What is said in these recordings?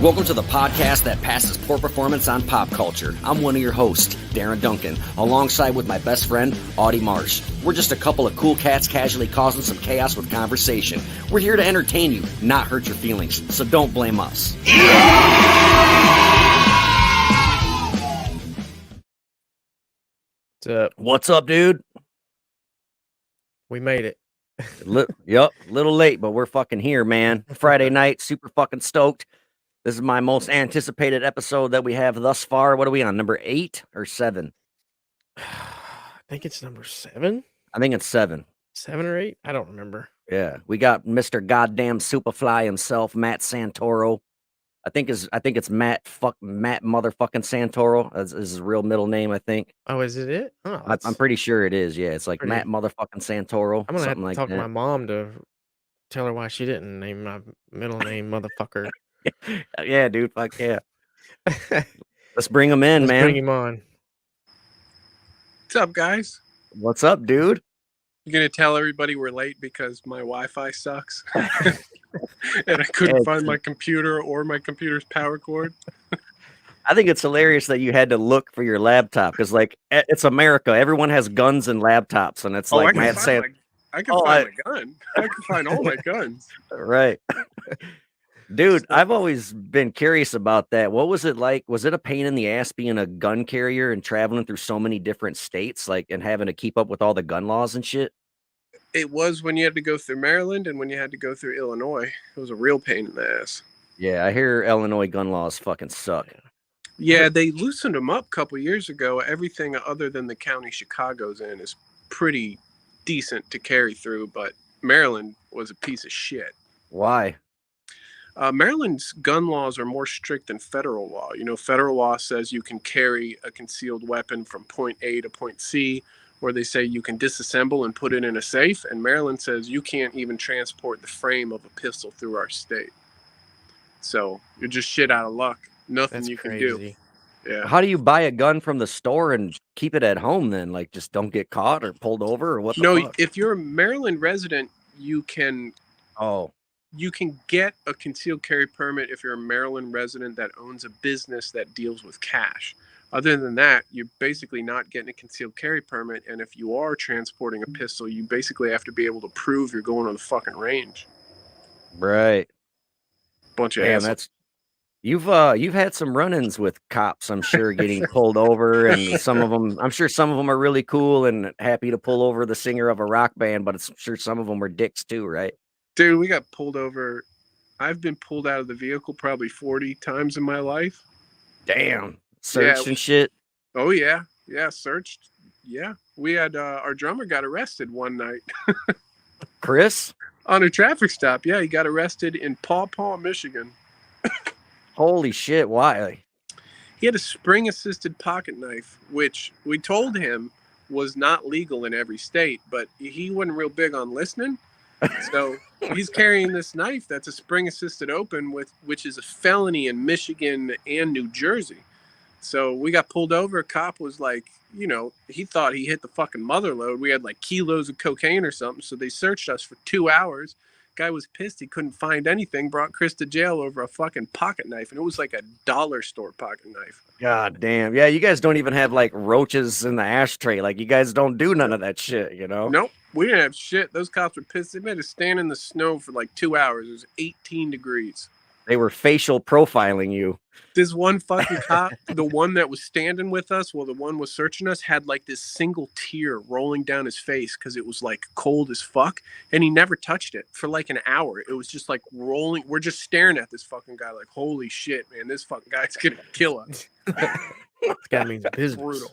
Welcome to the podcast that passes poor performance on pop culture. I'm one of your hosts, Darin Duncan, alongside with my best friend, Audie Marsh. We're just a couple of cool cats casually causing some chaos with conversation. We're here to entertain you, not hurt your feelings, so don't blame us. What's up, dude? We made it. Yep, little late, but we're fucking here, man. Friday night, super fucking stoked. This is my most anticipated episode that we have thus far. What are we on, number 8 or 7? I think it's number 7. I think it's 7. 7 or 8? I don't remember. Yeah, we got Mr. Goddamn Superfly himself, Matt Santoro. I think it's Matt motherfucking Santoro. Is his real middle name, I think. Oh, is it? Oh, I'm pretty sure it is. Yeah, it's like Matt motherfucking Santoro. I'm gonna have to like talk that. to my mom to tell her why she didn't name my middle name motherfucker. Yeah, dude, fuck yeah. Let's bring him in, man. Bring him on. What's up, guys? What's up, dude? You're gonna tell everybody we're late because my Wi-Fi sucks, and I couldn't find my computer or my computer's power cord. I think it's hilarious that you had to look for your laptop because, like, it's America. Everyone has guns and laptops, and it's like Matt saying, "I can find my gun. I can find all my guns." Right. Dude, I've always been curious about that. What was it like? Was it a pain in the ass being a gun carrier and traveling through so many different states, like, and having to keep up with all the gun laws and shit? It was when you had to go through Maryland and when you had to go through Illinois. It was a real pain in the ass. Yeah, I hear Illinois gun laws fucking suck. Yeah, they loosened them up a couple years ago. Everything other than the county Chicago's in is pretty decent to carry through, but Maryland was a piece of shit. Why? Maryland's gun laws are more strict than federal law. You know, federal law says you can carry a concealed weapon from point A to point C, or they say you can disassemble and put it in a safe. And Maryland says you can't even transport the frame of a pistol through our state. So you're just shit out of luck. Nothing you can do. Yeah. How do you buy a gun from the store and keep it at home then? Like, just don't get caught or pulled over or what the fuck? If you're a Maryland resident, you can... You can get a concealed carry permit if you're a Maryland resident that owns a business that deals with cash. Other than that, you're basically not getting a concealed carry permit. And if you are transporting a pistol, you basically have to be able to prove you're going on the fucking range. Right. Bunch of assholes. That's you've had some run-ins with cops, I'm sure, getting pulled over, and I'm sure some of them are really cool and happy to pull over the singer of a rock band, but I'm sure some of them were dicks too, right? Dude, we got pulled over. I've been pulled out of the vehicle probably 40 times in my life. Damn. Searched and shit? Oh, yeah. Yeah, searched. Yeah. We had our drummer got arrested one night. Chris? On a traffic stop. Yeah, he got arrested in Paw Paw, Michigan. Holy shit. Why? He had a spring-assisted pocket knife, which we told him was not legal in every state, but he wasn't real big on listening. So he's carrying this knife that's a spring-assisted open, which is a felony in Michigan and New Jersey. So we got pulled over. A cop was like, he thought he hit the fucking mother lode. We had like kilos of cocaine or something. So they searched us for 2 hours. Guy was pissed. He couldn't find anything. Brought Chris to jail over a fucking pocket knife. And it was like a dollar store pocket knife. God damn. Yeah, you guys don't even have like roaches in the ashtray. Like, you guys don't do none of that shit, Nope. We didn't have shit. Those cops were pissed. They made us stand in the snow for like 2 hours. It was 18 degrees. They were facial profiling you. This one fucking cop, the one that was standing with us while the one was searching us, had like this single tear rolling down his face because it was like cold as fuck. And he never touched it for like an hour. It was just like rolling. We're just staring at this fucking guy like, holy shit, man, this fucking guy's going to kill us. This guy means business. Brutal.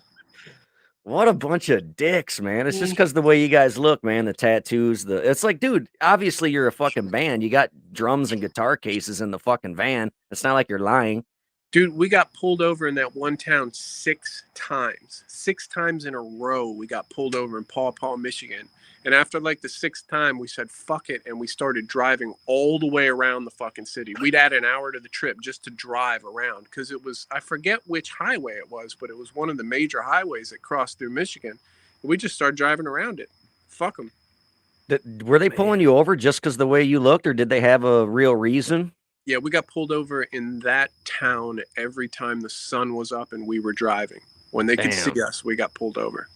What a bunch of dicks, man. It's just because the way you guys look, man, the tattoos, it's like, dude, obviously you're a fucking band. You got drums and guitar cases in the fucking van. It's not like you're lying. Dude, we got pulled over in that one town 6 times. 6 times in a row we got pulled over in Paw Paw, Michigan. And after like the 6th time, we said, fuck it. And we started driving all the way around the fucking city. We'd add an hour to the trip just to drive around. Because it was, I forget which highway it was, but it was one of the major highways that crossed through Michigan. We just started driving around it. Fuck them. Were they pulling you over just because the way you looked, or did they have a real reason? Yeah, we got pulled over in that town every time the sun was up and we were driving. When they could see Damn. us, we got pulled over.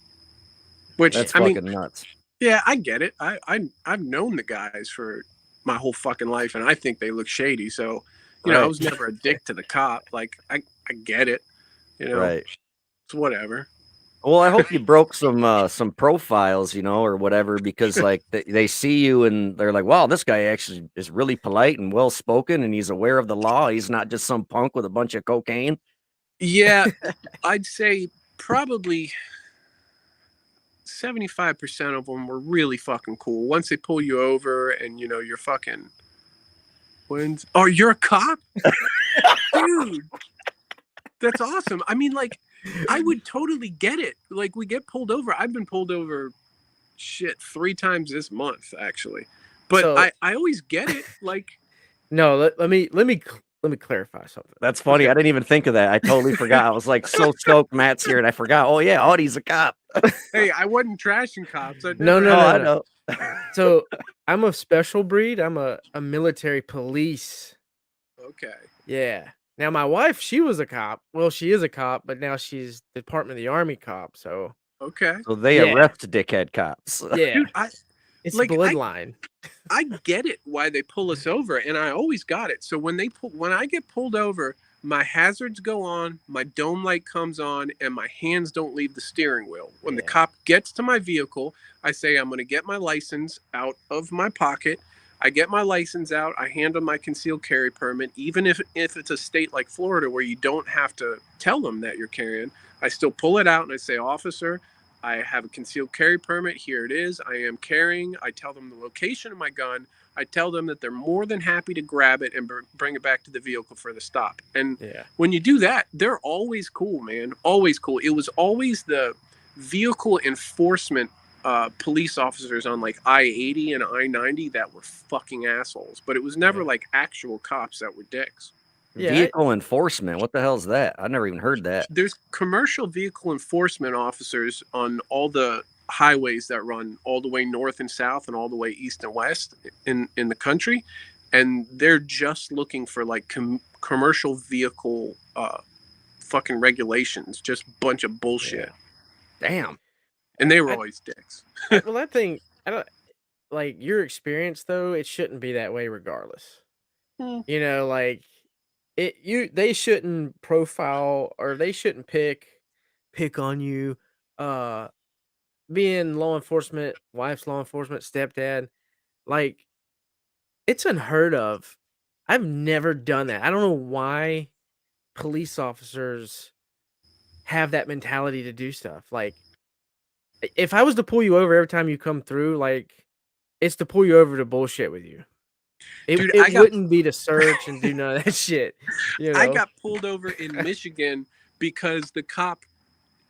Which, That's I mean, fucking nuts. yeah, I get it. I've known the guys for my whole fucking life, and I think they look shady. So, I Right. was never a dick to the cop. Like, I get it. Right. It's whatever. Well, I hope you broke some profiles, or whatever, because like they see you and they're like, wow, this guy actually is really polite and well spoken and he's aware of the law. He's not just some punk with a bunch of cocaine. Yeah, I'd say probably 75% of them were really fucking cool. Once they pull you over and you're fucking oh, you're a cop? Dude, that's awesome. I mean, like, I would totally get it. Like, we get pulled over. I've been pulled over 3 times this month, actually. But So- I always get it. Like, No, let me clarify something. That's funny. I didn't even think of that. I totally forgot. I was like so stoked Matt's here and I forgot. Oh yeah, Audie's a cop. hey, I wasn't trashing cops. No. I know. So I'm a special breed. I'm a military police. Okay. Yeah. Now my wife, she was a cop. Well, she is a cop, but now she's Department of the Army cop. So Okay. So they Yeah. arrest dickhead cops. yeah, Dude, it's like, bloodline. I get it why they pull us over, and I always got it. So when I get pulled over, my hazards go on, my dome light comes on, and my hands don't leave the steering wheel. When the Yeah. cop gets to my vehicle, I say I'm going to get my license out of my pocket. I get my license out. I hand them my concealed carry permit, even if it's a state like Florida where you don't have to tell them that you're carrying. I still pull it out and I say, officer, I have a concealed carry permit. Here it is. I am carrying. I tell them the location of my gun. I tell them that they're more than happy to grab it and bring it back to the vehicle for the stop. And Yeah. when you do that, they're always cool, man. Always cool. It was always the vehicle enforcement police officers on like I-80 and I-90 that were fucking assholes. But it was never Yeah. like actual cops that were dicks. Yeah, Vehicle enforcement. What the hell's that? I never even heard that. There's commercial vehicle enforcement officers on all the highways that run all the way north and south and all the way east and west in the country, and they're just looking for like commercial vehicle fucking regulations, just bunch of bullshit. Damn. And they were I- always dicks. well, that thing, I don't like your experience though. It shouldn't be that way, regardless. Hmm. Like they shouldn't profile or they shouldn't pick on you. Being law enforcement, wife's law enforcement, stepdad, like it's unheard of. I've never done that. I don't know why police officers have that mentality to do stuff. Like, if I was to pull you over every time you come through, like, it's to pull you over to bullshit with you. Dude, It wouldn't be to search and do none of that shit. I got pulled over in Michigan because the cop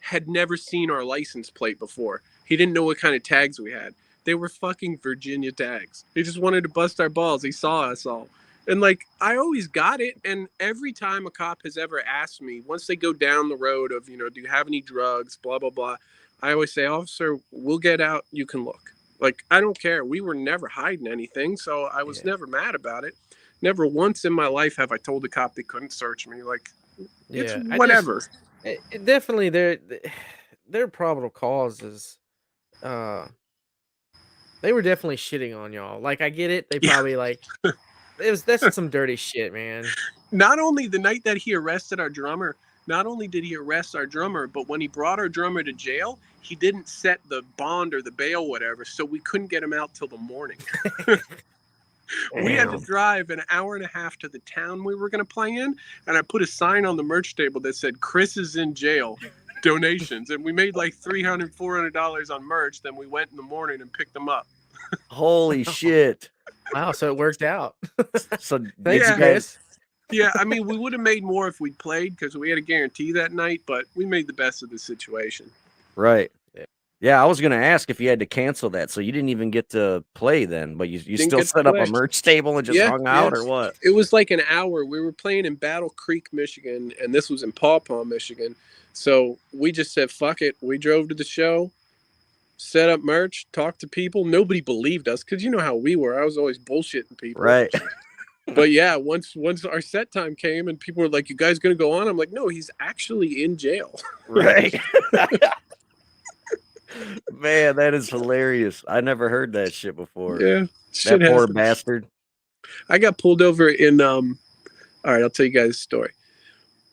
had never seen our license plate before. He didn't know what kind of tags we had. They were fucking Virginia tags. He just wanted to bust our balls. He saw us all. And like, I always got it. And every time a cop has ever asked me, once they go down the road of, do you have any drugs, blah, blah, blah, I always say, officer, we'll get out. You can look. Like, I don't care. We were never hiding anything. So I was never mad about it. Never once in my life have I told a cop they couldn't search me. Like, it's whatever. It definitely their probable cause is they were definitely shitting on y'all. Like, I get it. They probably like that's some dirty shit, man. Not only the night that he arrested our drummer, not only did he arrest our drummer, but when he brought our drummer to jail, he didn't set the bond or the bail, whatever, so we couldn't get him out till the morning. We had to drive an hour and a half to the town we were going to play in, and I put a sign on the merch table that said, Chris is in jail, donations. And we made like $300, $400 on merch. Then we went in the morning and picked them up. Holy shit. Wow, so it worked out. So Thanks, Yeah. Chris. Yeah, I mean, we would have made more if we'd played because we had a guarantee that night, but we made the best of the situation. Right. Yeah, I was going to ask if you had to cancel that, so you didn't even get to play then, but you still get to set up play. a merch table and just hung out or what? It was like an hour. We were playing in Battle Creek, Michigan, and this was in Paw Paw, Michigan. So we just said, fuck it. We drove to the show, set up merch, talked to people. Nobody believed us because you know how we were. I was always bullshitting people. Right. But yeah, once our set time came and people were like, "You guys gonna go on?" I'm like, "No, he's actually in jail." Right. Man, that is hilarious. I never heard that shit before. Yeah, shit That poor happens. bastard. I got pulled over in all right, I'll tell you guys a story.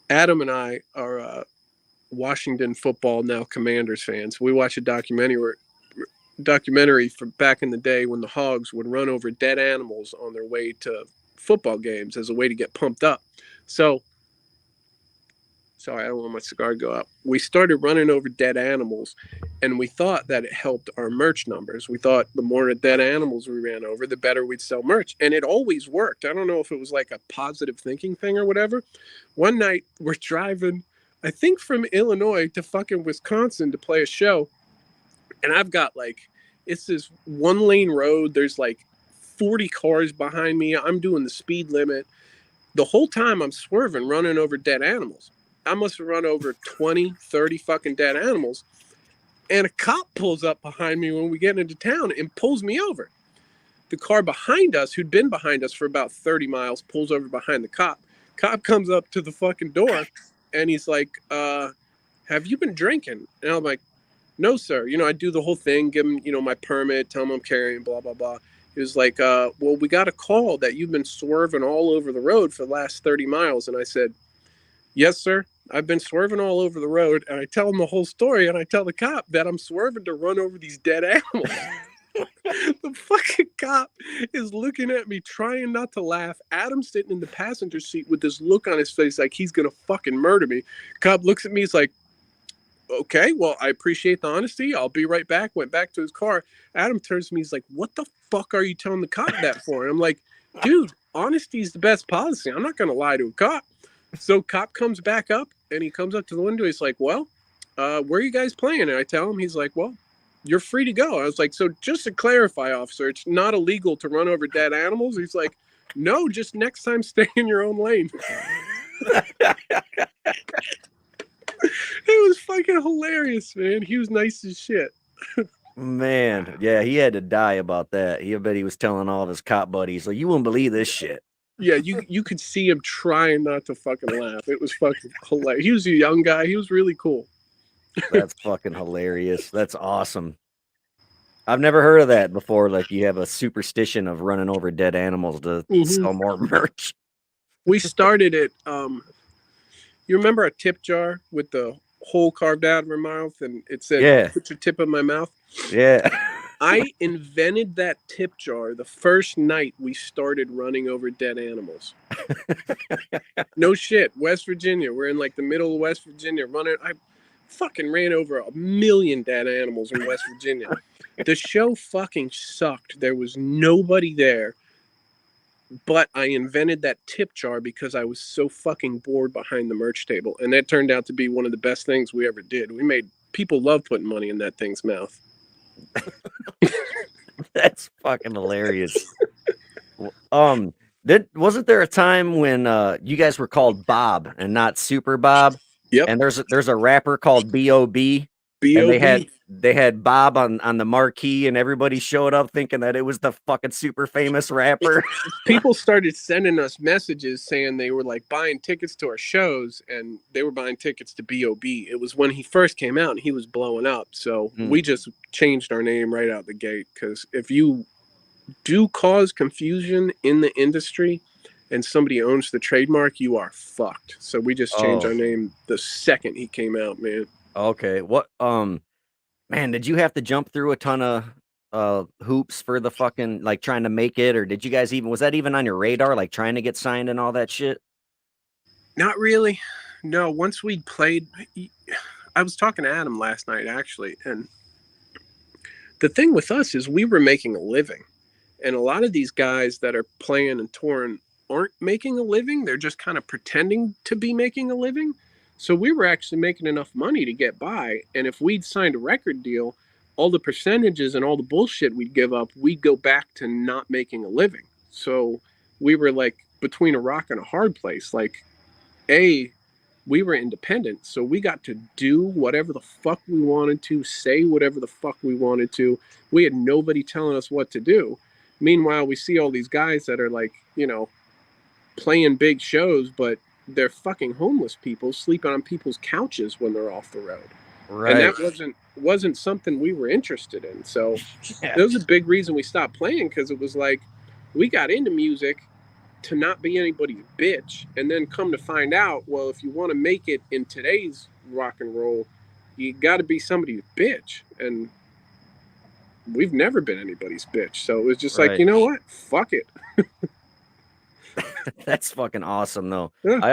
Adam and I are Washington football now Commanders fans. We watch a documentary from back in the day when the Hogs would run over dead animals on their way to football games as a way to get pumped up. So sorry, I don't want my cigar to go out. We started running over dead animals, and we thought that it helped our merch numbers. We thought the more dead animals we ran over, the better we'd sell merch. And it always worked. I don't know if it was like a positive thinking thing or whatever. One night, we're driving, I think from Illinois to fucking Wisconsin to play a show. And I've got like, it's this one lane road. There's like 40 cars behind me. I'm doing the speed limit. The whole time I'm swerving, running over dead animals. I must have run over 20, 30 fucking dead animals. And a cop pulls up behind me when we get into town and pulls me over. The car behind us, who'd been behind us for about 30 miles, pulls over behind the cop. Cop comes up to the fucking door and he's like, have you been drinking? And I'm like, no, sir. You know, I do the whole thing, give him, you know, my permit, tell him I'm carrying, blah, blah, blah. He was like, well, we got a call that you've been swerving all over the road for the last 30 miles. And I said, yes, sir. I've been swerving all over the road. And I tell him the whole story. And I tell the cop that I'm swerving to run over these dead animals. The fucking cop is looking at me, trying not to laugh. Adam's sitting in the passenger seat with this look on his face like he's going to fucking murder me. Cop looks at me. He's like, okay, well, I appreciate the honesty. I'll be right back. Went back to his car. Adam turns to me. He's like, what the fuck are you telling the cop that for? And I'm like, dude, honesty is the best policy. I'm not going to lie to a cop. So cop comes back up and he comes up to the window. He's like, well, where are you guys playing? And I tell him, he's like, well, you're free to go. I was like, so just to clarify, officer, it's not illegal to run over dead animals. He's like, no, just next time stay in your own lane. It was fucking hilarious, man. He was nice as shit. Man, yeah, he had to die about that. I bet he was telling all of his cop buddies, like, you wouldn't believe this shit. Yeah, you could see him trying not to fucking laugh. It was fucking hilarious. He was a young guy. He was really cool. That's fucking hilarious. That's awesome. I've never heard of that before. Like, you have a superstition of running over dead animals to sell more merch. We started it. You remember a tip jar with the hole carved out of her mouth, and it said, yeah, put your tip in my mouth? Yeah. I invented that tip jar the first night we started running over dead animals. No shit. West Virginia. We're in like the middle of West Virginia running. I fucking ran over 1 million dead animals in West Virginia. The show fucking sucked. There was nobody there. But I invented that tip jar because I was so fucking bored behind the merch table. And that turned out to be one of the best things we ever did. We made people love putting money in that thing's mouth. That's fucking hilarious. Wasn't there a time when you guys were called Bob and not Super Bob? Yep. And there's a rapper called B.O.B. B.O.B. And they had Bob on the marquee, and everybody showed up thinking that it was the fucking super famous rapper. People started sending us messages saying they were like buying tickets to our shows, and they were buying tickets to B.O.B. It was when he first came out and he was blowing up. So we just changed our name right out the gate, because if you do cause confusion in the industry and somebody owns the trademark, you are fucked. So we just changed our name the second he came out, man. Okay. What man, did you have to jump through a ton of hoops for the fucking, like, trying to make it, or did you guys was that even on your radar, like trying to get signed and all that shit? Not really. No, once we played, I was talking to Adam last night actually, and the thing with us is we were making a living, and a lot of these guys that are playing and touring aren't making a living. They're just kind of pretending to be making a living. So we were actually making enough money to get by. And if we'd signed a record deal, all the percentages and all the bullshit we'd give up, we'd go back to not making a living. So we were like between a rock and a hard place. Like, we were independent, so we got to do whatever the fuck we wanted to, say whatever the fuck we wanted to. We had nobody telling us what to do. Meanwhile, we see all these guys that are like, you know, playing big shows, but they're fucking homeless people sleeping on people's couches when they're off the road. And Right. that wasn't something we were interested in. So Yeah. that was a big reason we stopped playing, because it was like we got into music to not be anybody's bitch, and then come to find out, well, if you want to make it in today's rock and roll, you got to be somebody's bitch, and we've never been anybody's bitch. So it was just like, Right. you know what, fuck it. That's fucking awesome, though. Yeah. I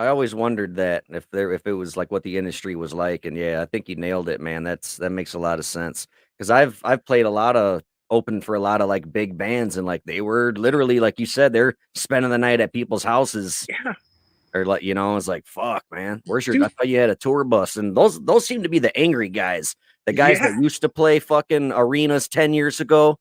always wondered that if it was like what the industry was like, and yeah, I think you nailed it, man. That makes a lot of sense, because I've played a lot of open for a lot of like big bands, and like they were literally, like you said, they're spending the night at people's houses, Yeah, or like, you know, it's like, fuck, man, where's your? dude. I thought you had a tour bus, and those seem to be the angry guys, the guys Yeah. that used to play fucking arenas 10 years ago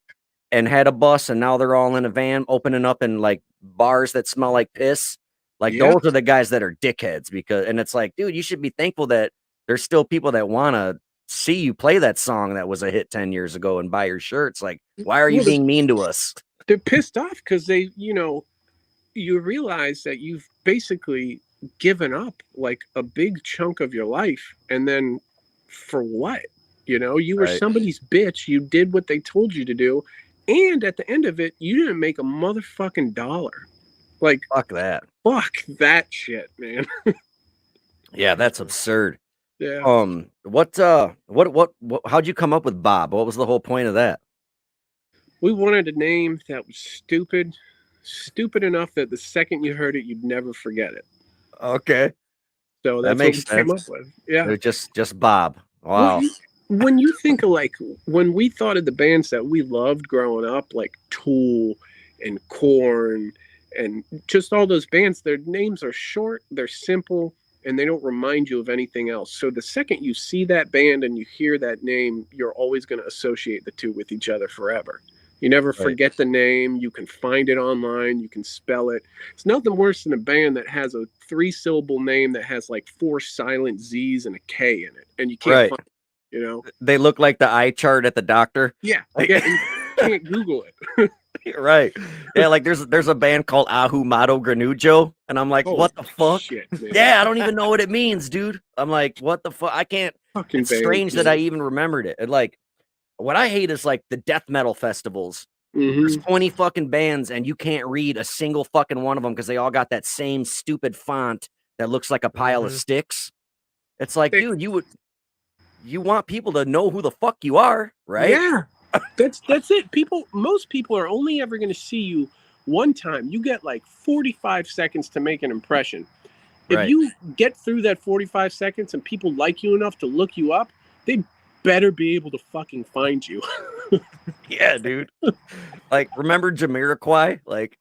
and had a bus, and now they're all in a van opening up in like bars that smell like piss. Like Yeah. those are the guys that are dickheads, because, and it's like, dude, you should be thankful that there's still people that want to see you play that song that was a hit 10 years ago and buy your shirts. Like, why are you Well, being mean to us? they're pissed off because they, you realize that you've basically given up like a big chunk of your life, and then for what? You were Right. somebody's bitch. You did what they told you to do, and at the end of it, you didn't make a motherfucking dollar. Like, Fuck that. fuck that shit, man. Yeah, that's absurd. Yeah. What how'd you come up with Bob? What was the whole point of that? We wanted a name that was stupid enough that the second you heard it, you'd never forget it. Okay. So That that's makes what we came up sense. with. Yeah. They're just Bob. Wow. Well, when you think of like when we thought of the bands that we loved growing up, like Tool and Korn and just all those bands, their names are short, they're simple, and they don't remind you of anything else. So the second you see that band and you hear that name, you're always going to associate the two with each other forever. You never forget the name. You can find it online. You can spell it. It's nothing worse than a band that has a 3-syllable name that has like 4 silent Z's and a K in it, and you can't find it, They look like the eye chart at the doctor. Yeah, and you can't Google it. Right. Yeah, like there's a band called Ahumado Granujo, and I'm like, what the fuck? Shit, Yeah, I don't even know what it means, dude. I'm like, what the fuck? I can't. Fucking It's band, strange man. that I even remembered it. And like, what I hate is like the death metal festivals. There's 20 fucking bands, and you can't read a single fucking one of them because they all got that same stupid font that looks like a pile of sticks. It's like, dude, you want people to know who the fuck you are, right? Yeah, that's it. Most people are only ever going to see you one time. You get like 45 seconds to make an impression. If you get through that 45 seconds and people like you enough to look you up, they better be able to fucking find you. Yeah, dude. Like, remember Jamiroquai? Like,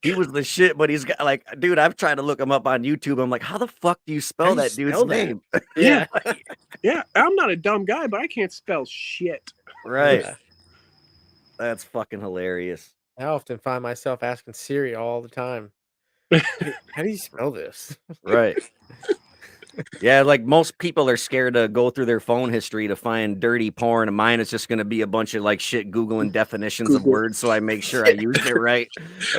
he was the shit, but he's got like, dude, I've tried to look him up on YouTube. I'm like, how the fuck do you spell that dude's name? Yeah. Yeah, I'm not a dumb guy, but I can't spell shit. Right. Yeah. That's fucking hilarious. I often find myself asking Siri all the time, how do you spell this? Right. Yeah, like most people are scared to go through their phone history to find dirty porn, and mine is just going to be a bunch of like shit Googling definitions of words, so I make sure I use it right.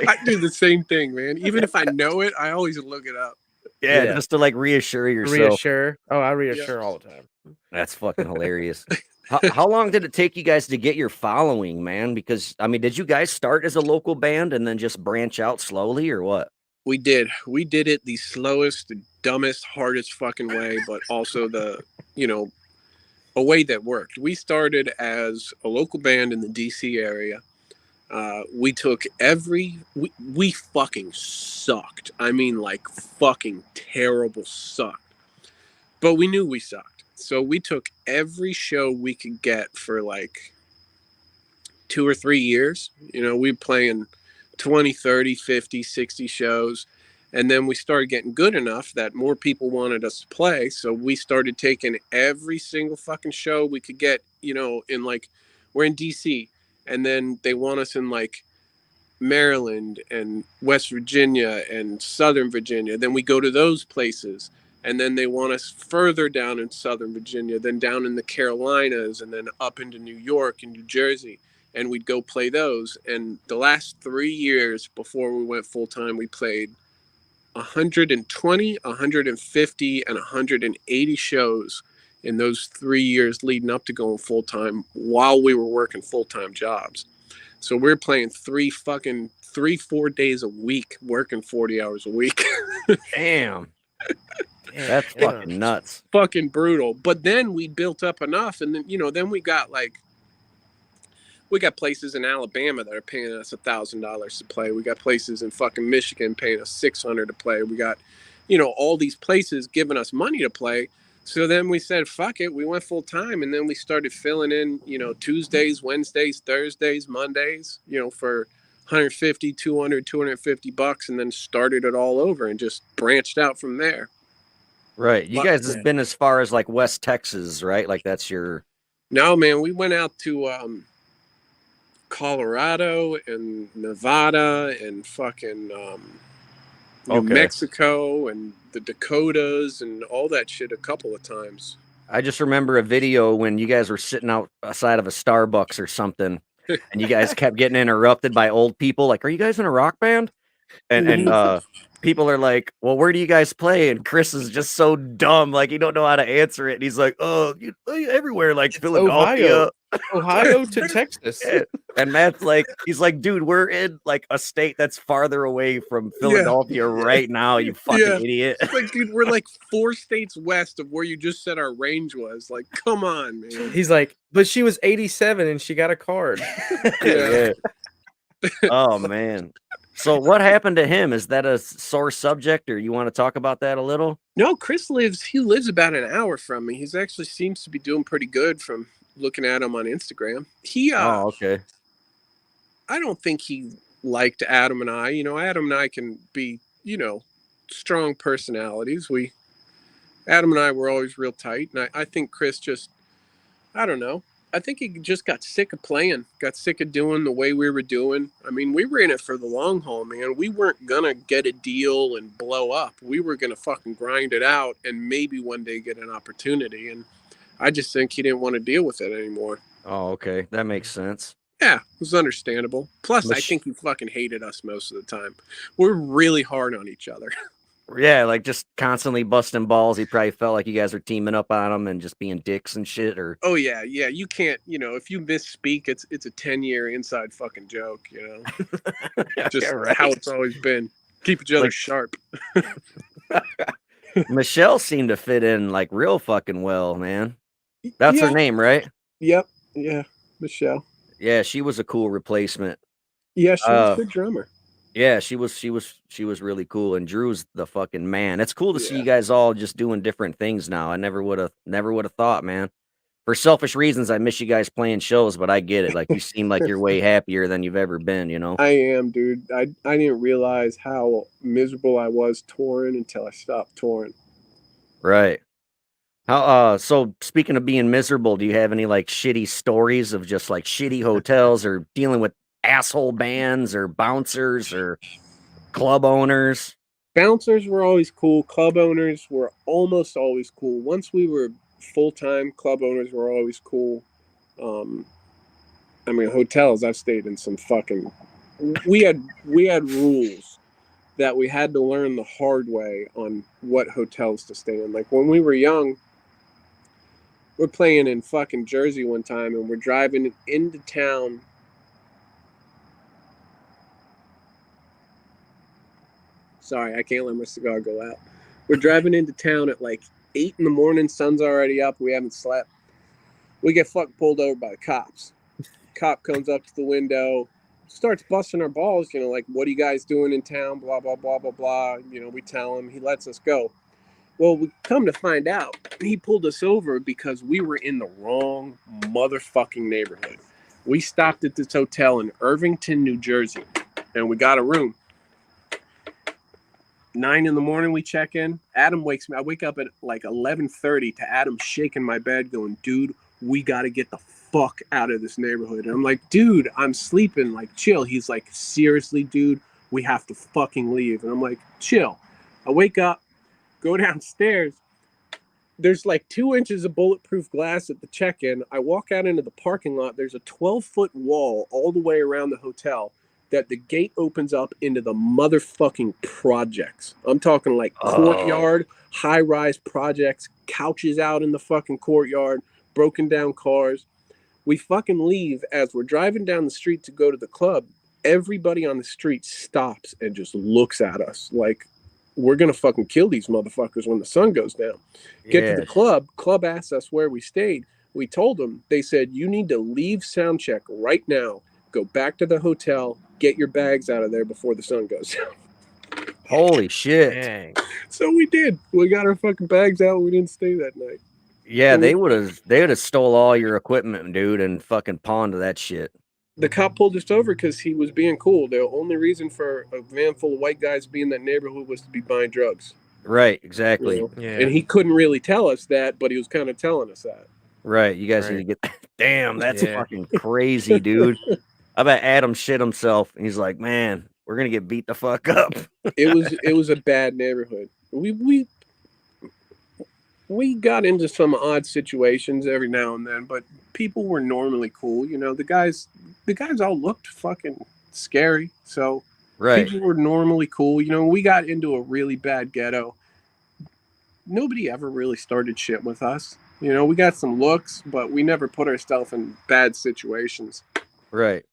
I do the same thing, man. Even if I know it, I always look it up. Yeah, just to like reassure yourself. Reassure? Oh, I reassure all the time. That's fucking hilarious. How long did it take you guys to get your following, man? Because, I mean, did you guys start as a local band and then just branch out slowly, or what? We did it the slowest, the dumbest, hardest fucking way, but also the, a way that worked. We started as a local band in the DC area. We took we fucking sucked. I mean, like fucking terrible sucked. But we knew we sucked. So we took every show we could get for like 2 or 3 years. We were playing 20, 30, 50, 60 shows. And then we started getting good enough that more people wanted us to play. So we started taking every single fucking show we could get, in like, we're in DC. And then they want us in like Maryland and West Virginia and Southern Virginia. Then we go to those places. And then they want us further down in Southern Virginia, then down in the Carolinas, and then up into New York and New Jersey. And we'd go play those. And the last 3 years before we went full time, we played 120, 150, and 180 shows in those 3 years leading up to going full time while we were working full time jobs. So we're playing 4 days a week, working 40 hours a week. Damn. Damn, That's yeah. fucking nuts. Fucking brutal. But then we built up enough, and then we got places in Alabama that are paying us $1,000 to play. We got places in fucking Michigan paying us $600 to play. We got, all these places giving us money to play. So then we said, fuck it. We went full time, and then we started filling in, Tuesdays, Wednesdays, Thursdays, Mondays, for 150, 200, 250 bucks, and then started it all over and just branched out from there. Right. You guys have been as far as like West Texas, right? Like that's your... No, man, we went out to Colorado and Nevada and fucking New Mexico and the Dakotas and all that shit a couple of times. I just remember a video when you guys were sitting outside of a Starbucks or something, and you guys kept getting interrupted by old people. Like, are you guys in a rock band? And people are like, well, where do you guys play? And Chris is just so dumb, like he don't know how to answer it. And he's like, oh, you everywhere, like Philadelphia, Ohio to Texas. Yeah. And Matt's like, he's like, dude, we're in like a state that's farther away from Philadelphia right now, you fucking idiot. It's like, dude, we're like 4 states west of where you just said our range was. Like, come on, man. He's like, but she was 87 and she got a card. Yeah. Oh man. So what happened to him? Is that a sore subject, or you want to talk about that a little? No, Chris lives about an hour from me. He's actually seems to be doing pretty good from looking at him on Instagram. Oh, okay. I don't think he liked Adam and I. Adam and I can be, strong personalities. Adam and I were always real tight. And I think Chris just, I don't know. I think he just got sick of playing, got sick of doing the way we were doing. I mean, we were in it for the long haul, man. We weren't going to get a deal and blow up. We were going to fucking grind it out and maybe one day get an opportunity. And I just think he didn't want to deal with it anymore. Oh, okay. That makes sense. Yeah, it was understandable. Plus, I think he fucking hated us most of the time. We're really hard on each other. Yeah, like just constantly busting balls. He probably felt like you guys were teaming up on him and just being dicks and shit. Or oh yeah. You can't. If you misspeak, it's a 10-year inside fucking joke. Just how it's always been. Keep each other sharp. Michelle seemed to fit in like real fucking well, man. That's her name, right? Yep. Yeah, Michelle. Yeah, she was a cool replacement. Yeah, she was a good drummer. Yeah, she was really cool, and Drew's the fucking man. It's cool to see you guys all just doing different things now. I never would have thought, man. For selfish reasons, I miss you guys playing shows, but I get it. Like you seem like you're way happier than you've ever been, I am, dude. I didn't realize how miserable I was touring until I stopped touring. Right. How so speaking of being miserable, do you have any like shitty stories of just like shitty hotels or dealing with asshole bands or bouncers or club owners? Bouncers were always cool. Club owners were almost always cool. Once we were full-time, club owners were always cool. Hotels, I've stayed in some fucking... We had rules that we had to learn the hard way on what hotels to stay in. Like when we were young, we're playing in fucking Jersey one time and we're driving into town. Sorry, I can't let my cigar go out. We're driving into town at like 8 in the morning. Sun's already up. We haven't slept. We get fucking pulled over by the cops. Cop comes up to the window, starts busting our balls, like, what are you guys doing in town? Blah, blah, blah, blah, blah. We tell him. He lets us go. Well, we come to find out, he pulled us over because we were in the wrong motherfucking neighborhood. We stopped at this hotel in Irvington, New Jersey, and we got a room. 9 in the morning, we check in. Adam wakes me. I wake up at like 11:30 to Adam shaking my bed going, dude, we got to get the fuck out of this neighborhood. And I'm like, dude, I'm sleeping. Like, chill. He's like, seriously, dude, we have to fucking leave. And I'm like, chill. I wake up, go downstairs. There's like 2 inches of bulletproof glass at the check-in. I walk out into the parking lot. There's a 12-foot wall all the way around the hotel. that the gate opens up into the motherfucking projects. I'm talking like courtyard, high-rise projects, couches out in the fucking courtyard, broken down cars. We fucking leave as we're driving down the street to go to the club. Everybody on the street stops and just looks at us like we're gonna fucking kill these motherfuckers when the sun goes down. Get to the club. Club asked us where we stayed. We told them. They said, you need to leave sound check right now. Go back to the hotel. Get your bags out of there before the sun goes down. Holy shit. Dang. So we did. We got our fucking bags out. We didn't stay that night. Yeah, So they would have stole all your equipment, dude, and fucking pawned that shit. The cop pulled us over because he was being cool. The only reason for a van full of white guys being in that neighborhood was to be buying drugs. Right, exactly. You know? Yeah. And he couldn't really tell us that, but he was kind of telling us that. Right, you guys need to get. Damn, that's fucking crazy, dude. I bet Adam shit himself, and he's like, "Man, we're gonna get beat the fuck up." It was a bad neighborhood. We got into some odd situations every now and then, but people were normally cool. You know, the guys all looked fucking scary, so people were normally cool. You know, we got into a really bad ghetto. Nobody ever really started shit with us. You know, we got some looks, but we never put ourselves in bad situations. Right.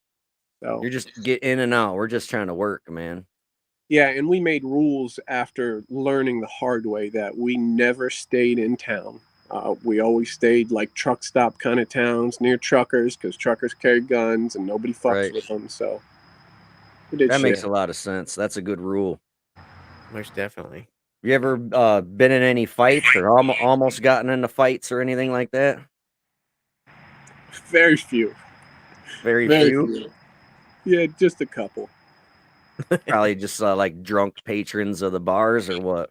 So you're just get in and out. We're just trying to work, man. Yeah, and we made rules after learning the hard way that we never stayed in town. We always stayed like truck stop kind of towns near truckers because truckers carry guns and nobody fucks with them. So we did that makes a lot of sense. That's a good rule. Most definitely. You ever been in any fights or almost gotten into fights or anything like that? Very few. Very few? Yeah, just a couple. Probably just like drunk patrons of the bars or what?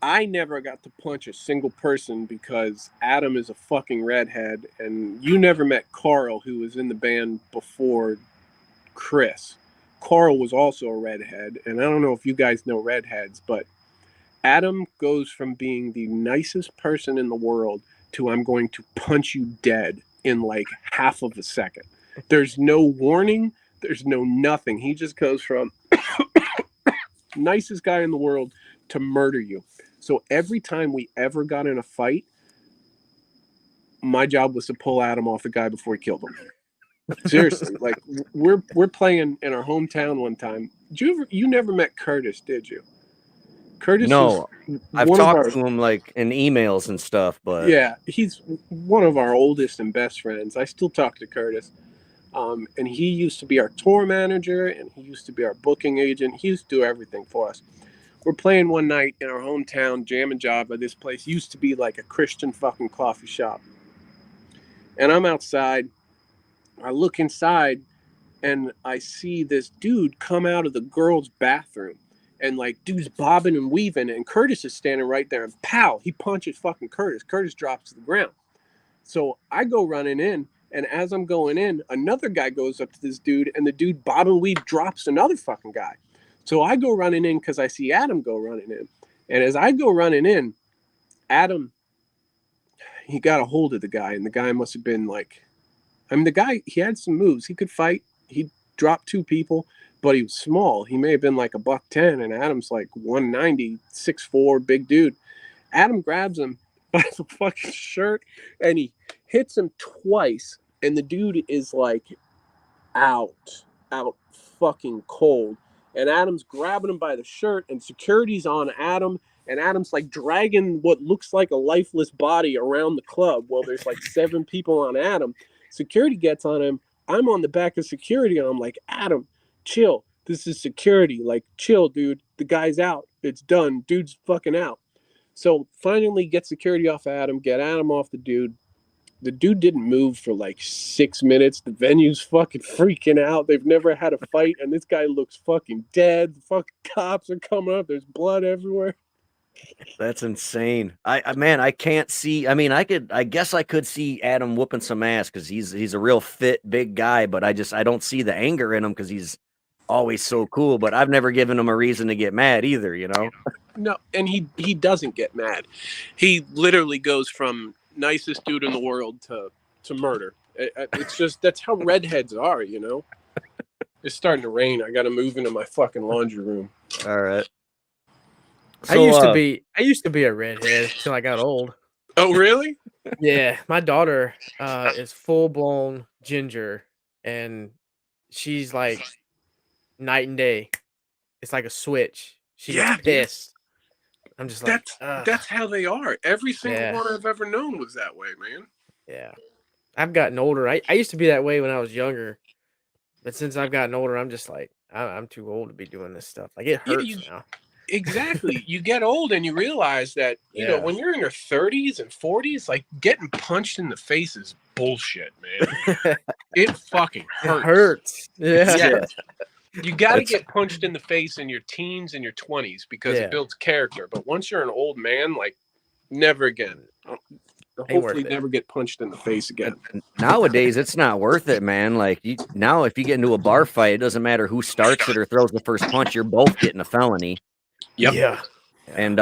I never got to punch a single person because Adam is a fucking redhead, and you never met Carl, who was in the band before Chris. Carl was also a redhead, and I don't know if you guys know redheads, but Adam goes from being the nicest person in the world to I'm going to punch you dead in like half of a second. There's no warning. There's no nothing. He just goes from nicest guy in the world to murder you. So every time we ever got in a fight, my job was to pull Adam off the guy before he killed him. Seriously, like we're playing in our hometown one time. You never met Curtis, did you? Curtis. No, I've talked to him like in emails and stuff, but yeah, he's one of our oldest and best friends. I still talk to Curtis. And he used to be our tour manager, and he used to be our booking agent. He used to do everything for us. We're playing one night in our hometown, Jam and Java. This place used to be like a Christian fucking coffee shop. And I'm outside. I look inside, and I see this dude come out of the girls' bathroom. And, like, dude's bobbing and weaving, and Curtis is standing right there. And pow, he punches fucking Curtis. Curtis drops to the ground. So I go running in. And as I'm going in, another guy goes up to this dude, and the dude bob and weave drops another fucking guy. So I go running in because I see Adam go running in. And as I go running in, Adam, he got a hold of the guy, and the guy must have been like, the guy, he had some moves. He could fight. He dropped two people, but he was small. He may have been like $110, and Adam's like 190, 6'4", big dude. Adam grabs him by the fucking shirt, and he hits him twice, and the dude is like out fucking cold. And Adam's grabbing him by the shirt, and security's on Adam, and Adam's like dragging what looks like a lifeless body around the club while there's like 7 people on Adam. Security gets on him. I'm on the back of security, and I'm like, Adam, chill. This is security. Like, chill, dude. The guy's out. It's done. Dude's fucking out. So finally get security off Adam, get Adam off the dude. The dude didn't move for like 6 minutes. The venue's fucking freaking out. They've never had a fight, and this guy looks fucking dead. The fucking cops are coming up. There's blood everywhere. That's insane. I can't see. I mean, I guess I could see Adam whooping some ass because he's a real fit, big guy, but I don't see the anger in him because he's always so cool. But I've never given him a reason to get mad either, you know? No, and he doesn't get mad. He literally goes from nicest dude in the world to murder. It's just, that's how redheads are, you know? It's starting to rain. I got to move into my fucking laundry room. All right. I used to be a redhead till I got old. Oh, really? Yeah, my daughter is full blown ginger, and she's like night and day. It's like a switch. She Yeah, gets pissed. I'm just like, that's how they are. Every single Yeah. one I've ever known was that way, man. yeah. I've gotten older. I used to be that way when I was younger, but since I've gotten older, I'm just like, I'm too old to be doing this stuff. Like it hurts now. Exactly. You get old and you realize that, you know, Yeah. when you're in your 30s and 40s, like getting punched in the face is bullshit, man. It fucking It hurts. hurts. Yeah. Yeah. You got to get punched in the face in your teens and your 20s because Yeah. it builds character. But once you're an old man, like, never again. worth Hopefully it. never get punched in the face again. Nowadays, it's not worth it, man. Like now, if you get into a bar fight, it doesn't matter who starts it or throws the first punch. You're both getting a felony. Yep. Yeah. And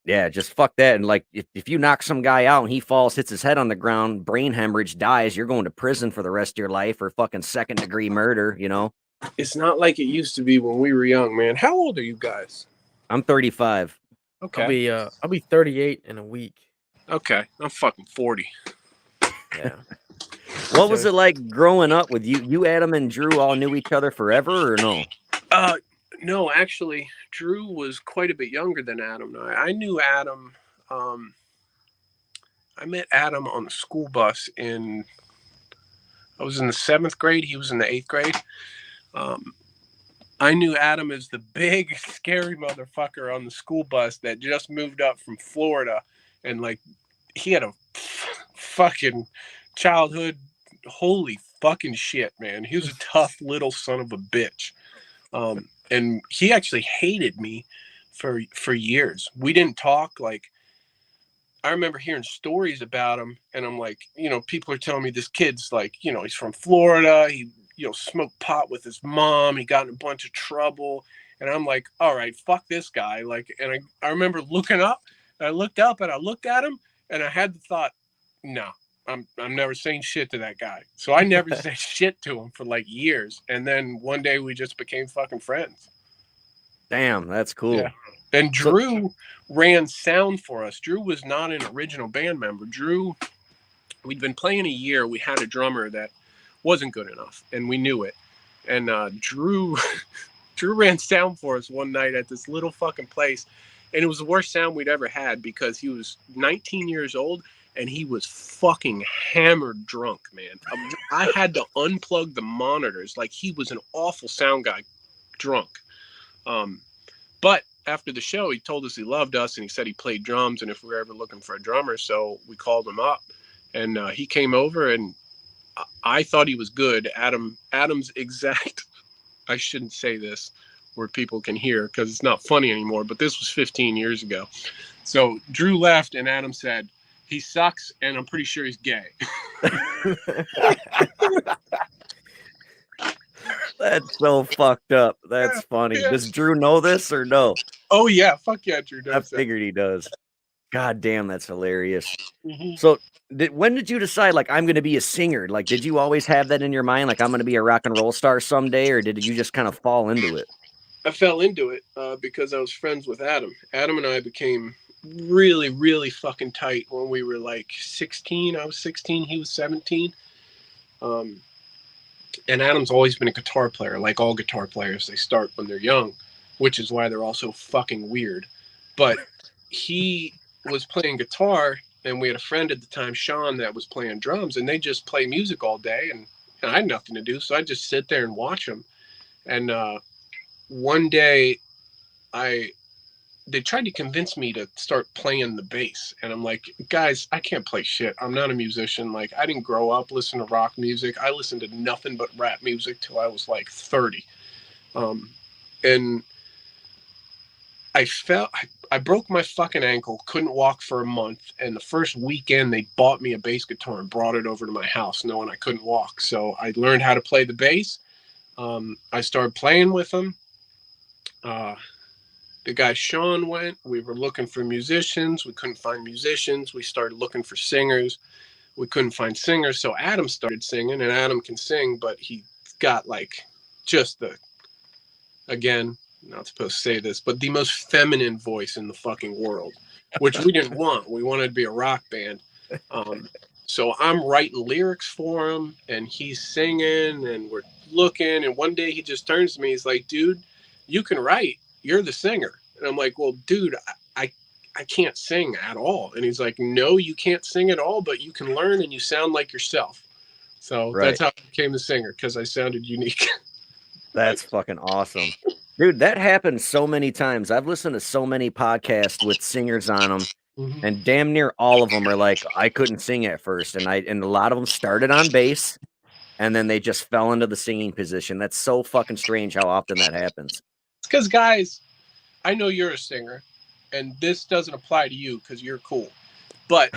yeah, just fuck that. And like, if you knock some guy out and he falls, hits his head on the ground, brain hemorrhage, dies, you're going to prison for the rest of your life for fucking second-degree murder. You know. It's not like it used to be when we were young, man. How old are you guys? I'm 35. Okay. I'll be 38 in a week. Okay. I'm fucking 40. Yeah. What was it like growing up with you? You, Adam, and Drew all knew each other forever, or no? No, actually, Drew was quite a bit younger than Adam. I knew Adam. I met Adam on the school bus I was in the 7th grade. He was in the 8th grade. I knew Adam as the big, scary motherfucker on the school bus that just moved up from Florida. And, like, he had a fucking childhood. Holy fucking shit, man. He was a tough little son of a bitch. And he actually hated me for years. We didn't talk. Like, I remember hearing stories about him, and I'm like, you know, people are telling me this kid's like, you know, he's from Florida. He, you know, smoked pot with his mom. He got in a bunch of trouble. And I'm like, all right, fuck this guy. Like, and I remember looking up, and I looked up and I looked at him, and I had the thought, no, I'm never saying shit to that guy. So I never said shit to him for like years. And then one day we just became fucking friends. Damn, that's cool. Yeah. And Drew ran sound for us. Drew was not an original band member. Drew, we'd been playing a year. We had a drummer that wasn't good enough, and we knew it. And Drew ran sound for us one night at this little fucking place. And it was the worst sound we'd ever had because he was 19 years old. And he was fucking hammered drunk, man. I had to unplug the monitors. Like, he was an awful sound guy, drunk. But after the show, he told us he loved us, and he said he played drums, and if we were ever looking for a drummer. So we called him up, and he came over, and I thought he was good. Adam's exact, I shouldn't say this where people can hear because it's not funny anymore, but this was 15 years ago. So Drew left, and Adam said, he sucks, and I'm pretty sure he's gay. That's so fucked up. That's funny. Yeah. Does Drew know this or no? Oh, yeah. Fuck yeah, Drew does. I figured he does. God damn, that's hilarious. Mm-hmm. So when did you decide, like, I'm going to be a singer? Like, did you always have that in your mind? Like, I'm going to be a rock and roll star someday, or did you just kind of fall into it? I fell into it because I was friends with Adam. Adam and I became really, really fucking tight when we were like 16. I was 16, he was 17. And Adam's always been a guitar player. Like all guitar players, they start when they're young, which is why they're all so fucking weird. But he was playing guitar, and we had a friend at the time, Sean, that was playing drums, and they just play music all day, and I had nothing to do, so I just sit there and watch them. And one day they tried to convince me to start playing the bass. And I'm like, guys, I can't play shit. I'm not a musician. Like, I didn't grow up listening to rock music. I listened to nothing but rap music till I was like 30. And I broke my fucking ankle, couldn't walk for a month. And the first weekend they bought me a bass guitar and brought it over to my house knowing I couldn't walk. So I learned how to play the bass. I started playing with them. The guy Sean went. We were looking for musicians. We couldn't find musicians. We started looking for singers. We couldn't find singers. So Adam started singing, and Adam can sing, but he got like just again, not supposed to say this, but the most feminine voice in the fucking world, which we didn't want. We wanted to be a rock band. So I'm writing lyrics for him, and he's singing, and we're looking. And one day he just turns to me. He's like, "Dude, you can write. You're the singer." And I'm like, "Well, dude, I can't sing at all." And he's like, "No, you can't sing at all, but you can learn, and you sound like yourself." So that's how I became the singer, because I sounded unique. That's fucking awesome. Dude, that happens so many times. I've listened to so many podcasts with singers on them, Mhm. and damn near all of them are like, I couldn't sing at first. And a lot of them started on bass, and then they just fell into the singing position. That's so fucking strange how often that happens. It's because, guys, I know you're a singer, and this doesn't apply to you because you're cool, but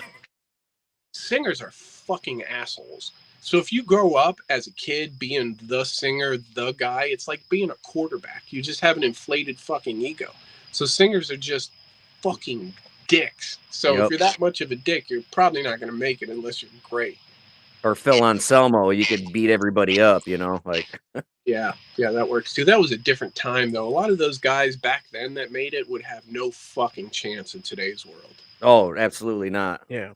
singers are fucking assholes. So if you grow up as a kid being the singer, the guy, it's like being a quarterback. You just have an inflated fucking ego. So singers are just fucking dicks. So if Yep. you're that much of a dick, you're probably not going to make it unless you're great. Or Phil Anselmo, you could beat everybody up, you know, like. Yeah, that works too. That was a different time, though. A lot of those guys back then that made it would have no fucking chance in today's world. Oh, absolutely not. Yeah.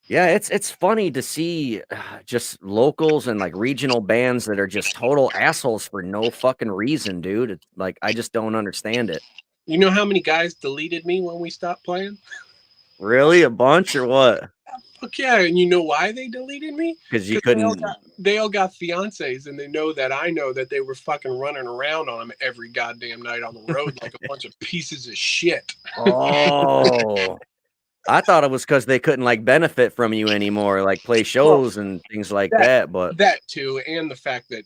Yeah, it's funny to see just locals and like regional bands that are just total assholes for no fucking reason, dude. It's like I just don't understand it. You know how many guys deleted me when we stopped playing? Really, a bunch or what? Fuck yeah, and you know why they deleted me? Because you Because couldn't. they all got fiancés, and they know that I know that they were fucking running around on them every goddamn night on the road like a bunch of pieces of shit. Oh, I thought it was because they couldn't like benefit from you anymore, like play Well, shows and things like that. But that too, and the fact that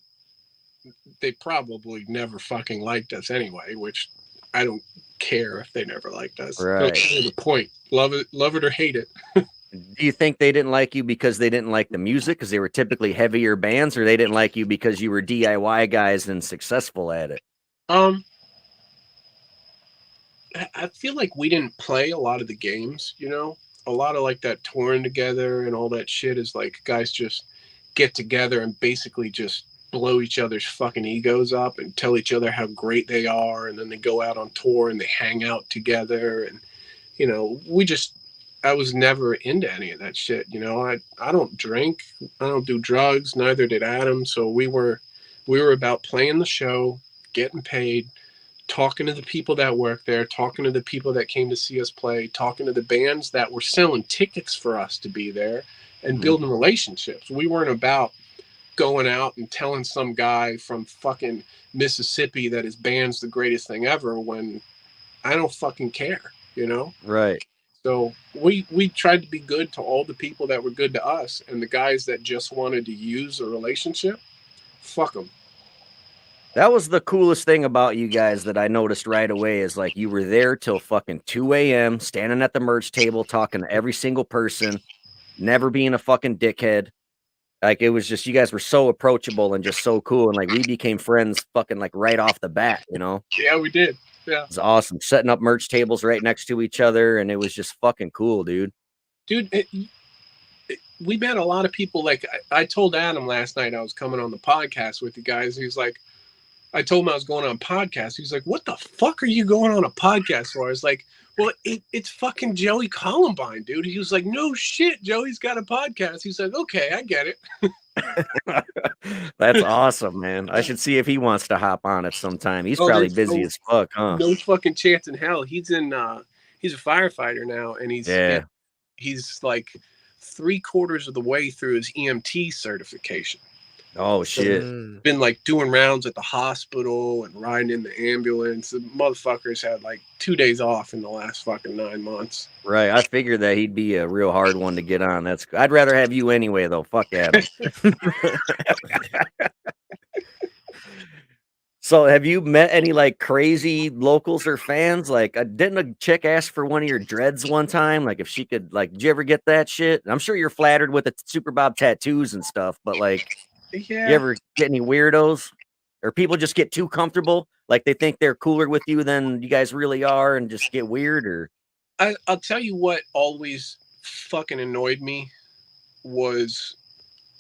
they probably never fucking liked us anyway, which I don't care if they never liked us. right. That's kind of the point. Love it or hate it. Do you think they didn't like you because they didn't like the music because they were typically heavier bands, or they didn't like you because you were DIY guys and successful at it? I feel like we didn't play a lot of the games, a lot of like that touring together and all that shit is like guys just get together and basically just blow each other's fucking egos up and tell each other how great they are. And then they go out on tour and they hang out together. And, I was never into any of that shit. I don't drink, I don't do drugs, neither did Adam. So we were about playing the show, getting paid, talking to the people that work there, talking to the people that came to see us play, talking to the bands that were selling tickets for us to be there, and building relationships. We weren't about going out and telling some guy from fucking Mississippi that his band's the greatest thing ever when I don't fucking care, Right. So we tried to be good to all the people that were good to us, and the guys that just wanted to use a relationship, fuck them. That was the coolest thing about you guys that I noticed right away is like you were there till fucking 2 a.m. standing at the merch table talking to every single person, never being a fucking dickhead. Like it was just you guys were so approachable and just so cool, and like we became friends fucking like right off the bat, Yeah, we did. Yeah. It's awesome. Setting up merch tables right next to each other, and it was just fucking cool, dude. Dude, we met a lot of people. Like I told Adam last night I was coming on the podcast with you guys. He's like, I told him I was going on a podcast. He's like, what the fuck are you going on a podcast for? I was like, well, it's fucking Joey Columbine, dude. He was like, no shit, Joey's got a podcast. He's like, okay, I get it. That's awesome, man. I should see if he wants to hop on it sometime. He's probably busy as fuck, huh? No fucking chance in hell. He's a firefighter now, and he's like 3/4 of the way through his EMT certification. Oh shit. Been like doing rounds at the hospital and riding in the ambulance. The motherfuckers had like 2 days off in the last fucking 9 months. Right. I figured that he'd be a real hard one to get on. I'd rather have you anyway though. Fuck Adam. So have you met any like crazy locals or fans? Like didn't a chick ask for one of your dreads one time? Like if she could, like, did you ever get that shit? I'm sure you're flattered with the Super Bob tattoos and stuff, but like, yeah. You ever get any weirdos? Or people just get too comfortable? Like they think they're cooler with you than you guys really are and just get weird? Or I'll tell you what always fucking annoyed me was,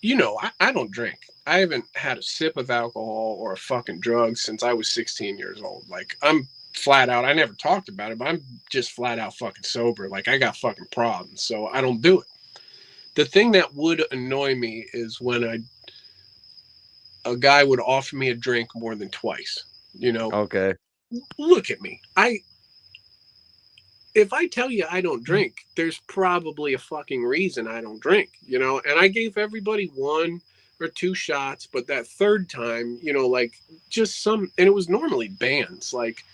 I don't drink. I haven't had a sip of alcohol or a fucking drug since I was 16 years old. Like, I'm flat out. I never talked about it, but I'm just flat out fucking sober. Like, I got fucking problems, so I don't do it. The thing that would annoy me is when a guy would offer me a drink more than twice. You know, Okay. look at me. If I tell you I don't drink, there's probably a fucking reason I don't drink, you know? And I gave everybody 1 or 2 shots, but that third time, you know, like just and it was normally bands, like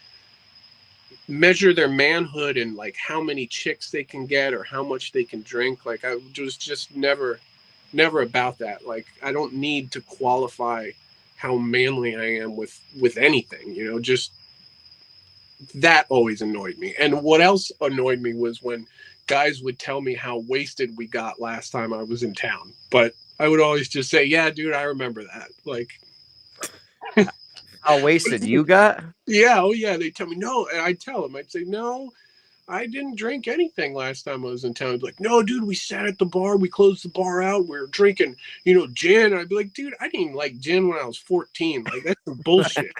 measure their manhood and like how many chicks they can get or how much they can drink. Like I was just never about that. Like I don't need to qualify how manly I am with anything, you know, just that always annoyed me. And what else annoyed me was when guys would tell me how wasted we got last time I was in town. But I would always just say, yeah, dude, I remember that. Like, How wasted you got? yeah, oh yeah. They tell me no. And I'd tell them, I'd say, no, I didn't drink anything last time I was in town. I'd be like, no, dude, we sat at the bar. We closed the bar out. We were drinking, you know, gin. I'd be like, dude, I didn't even like gin when I was 14. Like, that's some bullshit.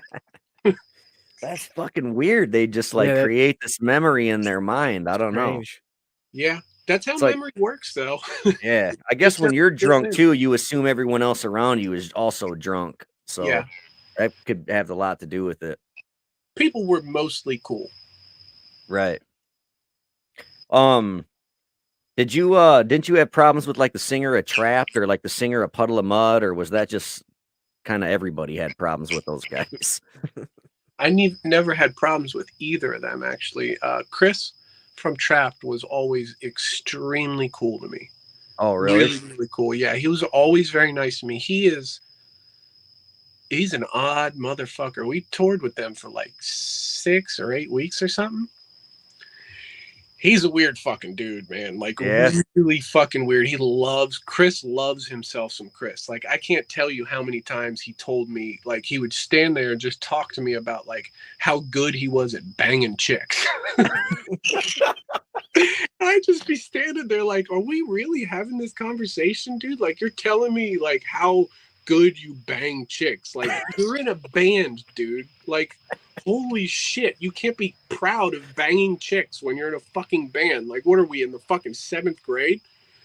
That's fucking weird. They just like create this memory in their mind. I don't know. Yeah, that's how It's like, memory works, though. yeah, I guess when you're drunk too, you assume everyone else around you is also drunk. So yeah, that could have a lot to do with it. people were mostly cool. Right. Didn't you have problems with like the singer of Trapped or like the singer of Puddle of Mud, or was that just kind of everybody had problems with those guys? I never had problems with either of them, actually. Chris from Trapped was always extremely cool to me. Oh, really? Really, really cool. Yeah, he was always very nice to me. He's an odd motherfucker. We toured with them for like 6 or 8 weeks or something. He's a weird fucking dude, man. Like, really fucking weird. Chris loves himself some Chris. Like, I can't tell you how many times he told me, like, he would stand there and just talk to me about, like, how good he was at banging chicks. I'd just be standing there like, are we really having this conversation, dude? Like, you're telling me, like, how good you bang chicks. Like, you're in a band, dude. Like, holy shit, you can't be proud of banging chicks when you're in a fucking band. Like, what are we, in the fucking 7th grade?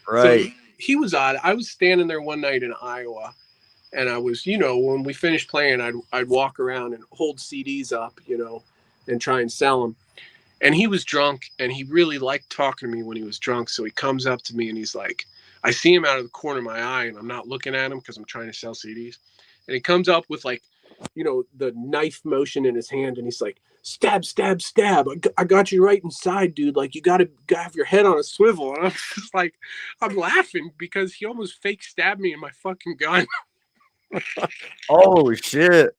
Right. So he was odd. I was standing there one night in Iowa, and I was, you know, when we finished playing, I'd walk around and hold CDs up, you know, and try and sell them. And he was drunk, and he really liked talking to me when he was drunk. So he comes up to me, and he's like, I see him out of the corner of my eye, and I'm not looking at him because I'm trying to sell CDs. And he comes up with, like, you know, the knife motion in his hand, and he's like, stab, stab, stab. I got you right inside, dude. Like, you got to have your head on a swivel. And I'm just like, I'm laughing because he almost fake stabbed me in my fucking gun. Oh, shit.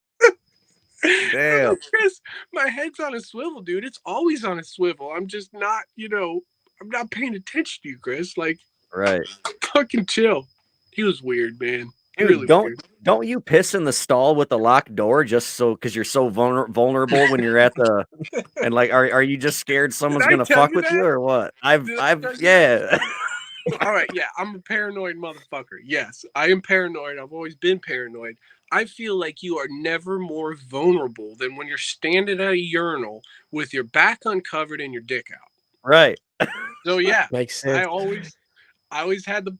Damn. Chris, my head's on a swivel, dude. It's always on a swivel. I'm just not, you know, I'm not paying attention to you, Chris. Like, right. Fucking chill. He was weird, man. Dude, really don't you piss in the stall with the locked door just so because you're so vulnerable when you're at the and like are you just scared someone's gonna fuck with you or what? I've yeah. All right, yeah, I'm a paranoid motherfucker. Yes, I am paranoid. I've always been paranoid. I feel like you are never more vulnerable than when you're standing at a urinal with your back uncovered and your dick out. Right. So yeah, makes sense. I always had the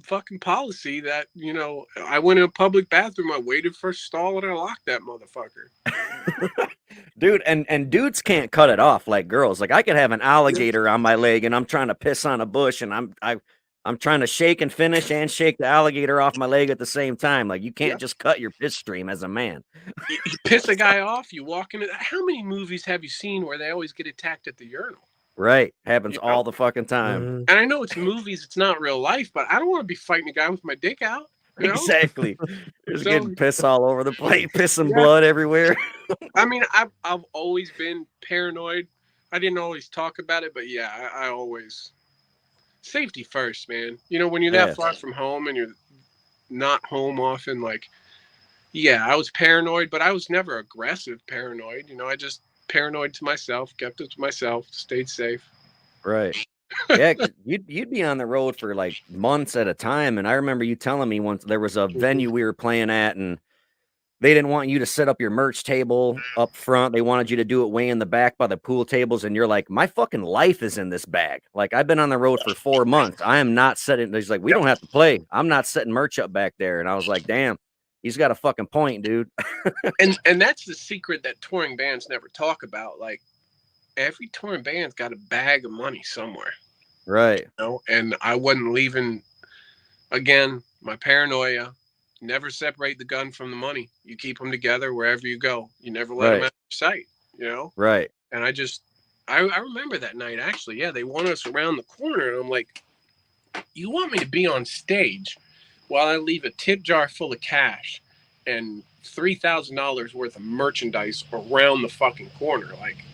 fucking policy that, you know, I went in a public bathroom, I waited for a stall, and I locked that motherfucker. Dude, and dudes can't cut it off like girls. Like I could have an alligator on my leg and I'm trying to piss on a bush and I'm trying to shake and finish and shake the alligator off my leg at the same time. Like you can't just cut your piss stream as a man. You piss a guy off, you walk into how many movies have you seen where they always get attacked at the urinal? Right. Happens all the fucking time. Mm-hmm. And I know it's movies, it's not real life, but I don't want to be fighting a guy with my dick out. You know? Exactly. There's getting piss all over the place, piss and blood everywhere. I mean, I've always been paranoid. I didn't always talk about it, but yeah, I always safety first, man. You know, when you're that far from home and you're not home often, like, yeah, I was paranoid, but I was never aggressive paranoid. You know, I just paranoid to myself, kept it to myself, stayed safe. Right. Yeah, 'cause you'd be on the road for like months at a time, and I remember you telling me once there was a venue we were playing at, and they didn't want you to set up your merch table up front. They wanted you to do it way in the back by the pool tables, and you're like, my fucking life is in this bag. Like I've been on the road for 4 months. I am not setting. He's like, we don't have to play. I'm not setting merch up back there, and I was like, damn, he's got a fucking point, dude. And that's the secret that touring bands never talk about. Like every touring band's got a bag of money somewhere. Right. You know? And I wasn't leaving. Again, my paranoia. Never separate the gun from the money. You keep them together wherever you go. You never let them out of your sight. You know. Right. And I remember that night actually. Yeah, they want us around the corner, and I'm like, you want me to be on stage while I leave a tip jar full of cash and $3,000 worth of merchandise around the fucking corner? Like,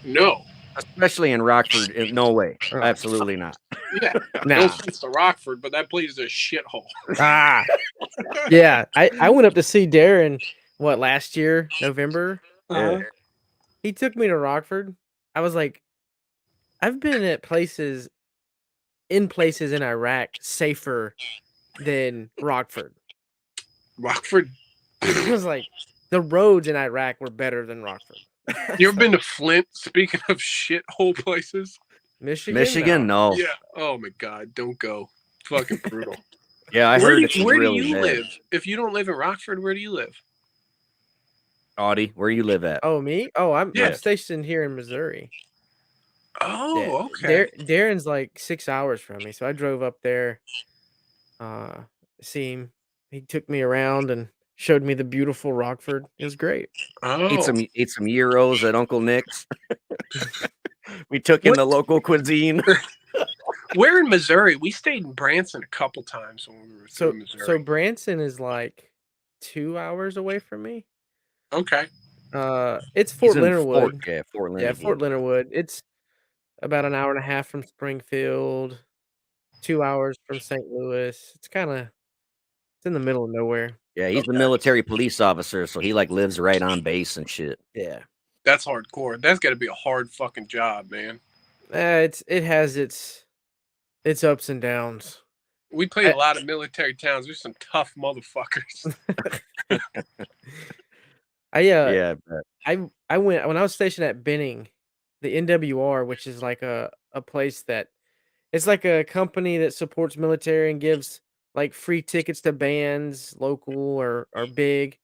no. Especially in Rockford, no way. Absolutely not. Yeah, no offense to Rockford, but that place is a shithole. Yeah, I went up to see Darin, last year, November? He took me to Rockford. I was like, I've been at places in Iraq safer than Rockford. Rockford? I was like, the roads in Iraq were better than Rockford. You ever been to Flint? Speaking of shithole places, Michigan, no. Yeah. Oh my God, don't go. Fucking brutal. Yeah, I heard it's where really do you bad. live? If you don't live in Rockford, where do you live? Audie, where you live at? Oh, me? Oh, I'm stationed here in Missouri. Oh, okay. Darin's like 6 hours from me, so I drove up there. See him. He took me around and showed me the beautiful Rockford. It was great. Oh, Ate some gyros at Uncle Nick's. We took in the local cuisine. Where in Missouri? We stayed in Branson a couple times when we were through Missouri. So Branson is like 2 hours away from me. Okay. It's Fort Leonard Wood. Fort Leonard. Yeah, Fort Leonard Wood. It's about an hour and a half from Springfield, 2 hours from St. Louis. It's in the middle of nowhere. Yeah, he's the military police officer, so he like lives right on base and shit. Yeah. That's hardcore. That's got to be a hard fucking job, man. It has its ups and downs. We played a lot of military towns. There's some tough motherfuckers. I went when I was stationed at Benning, the NWR, which is like a place that it's like a company that supports military and gives like free tickets to bands, local or big.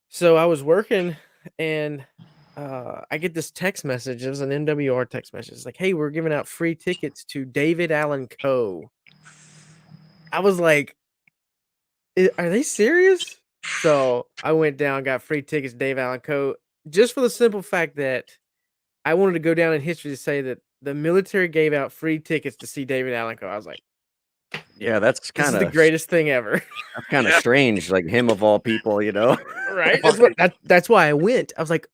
So I was working and I get this text message. It was an NWR text message. It's like, hey, we're giving out free tickets to David Allen Coe. I was like, are they serious? So I went down, got free tickets to Dave Allen Coe, just for the simple fact that I wanted to go down in history to say that the military gave out free tickets to see David Allen Coe. I was like, yeah, that's kind of the greatest thing ever. That's kind of strange, like him of all people, you know? Right? That's why I went. I was like,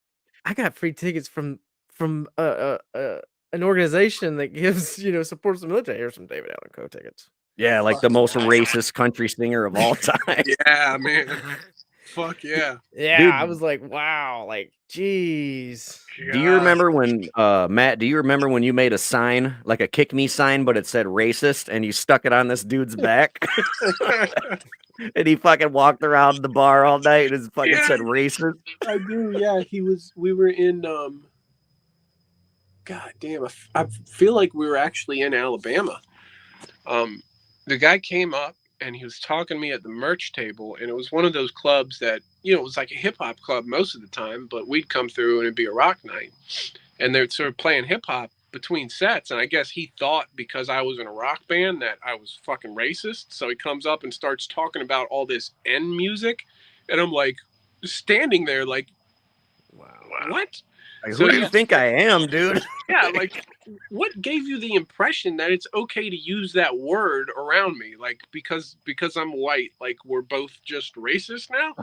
I got free tickets from an organization that gives, supports the military. Here's some David Allen Coe tickets. Yeah, like the most racist country singer of all time. Yeah, man. Fuck yeah. Yeah, dude. I was like, wow, like, geez. Do you remember when, Matt, you made a sign, like a kick me sign, but it said racist, and you stuck it on this dude's back? And he fucking walked around the bar all night and it fucking said racist. I do, yeah. We were in, God damn, I feel like we were actually in Alabama. The guy came up and he was talking to me at the merch table, and it was one of those clubs that, it was like a hip hop club most of the time, but we'd come through and it'd be a rock night, and they're sort of playing hip hop between sets. And I guess he thought because I was in a rock band that I was fucking racist. So he comes up and starts talking about all this N music, and I'm like standing there like, wow, what? Like, who do you think I am, dude? Yeah, like, what gave you the impression that it's okay to use that word around me? Like, because I'm white, like, we're both just racist now?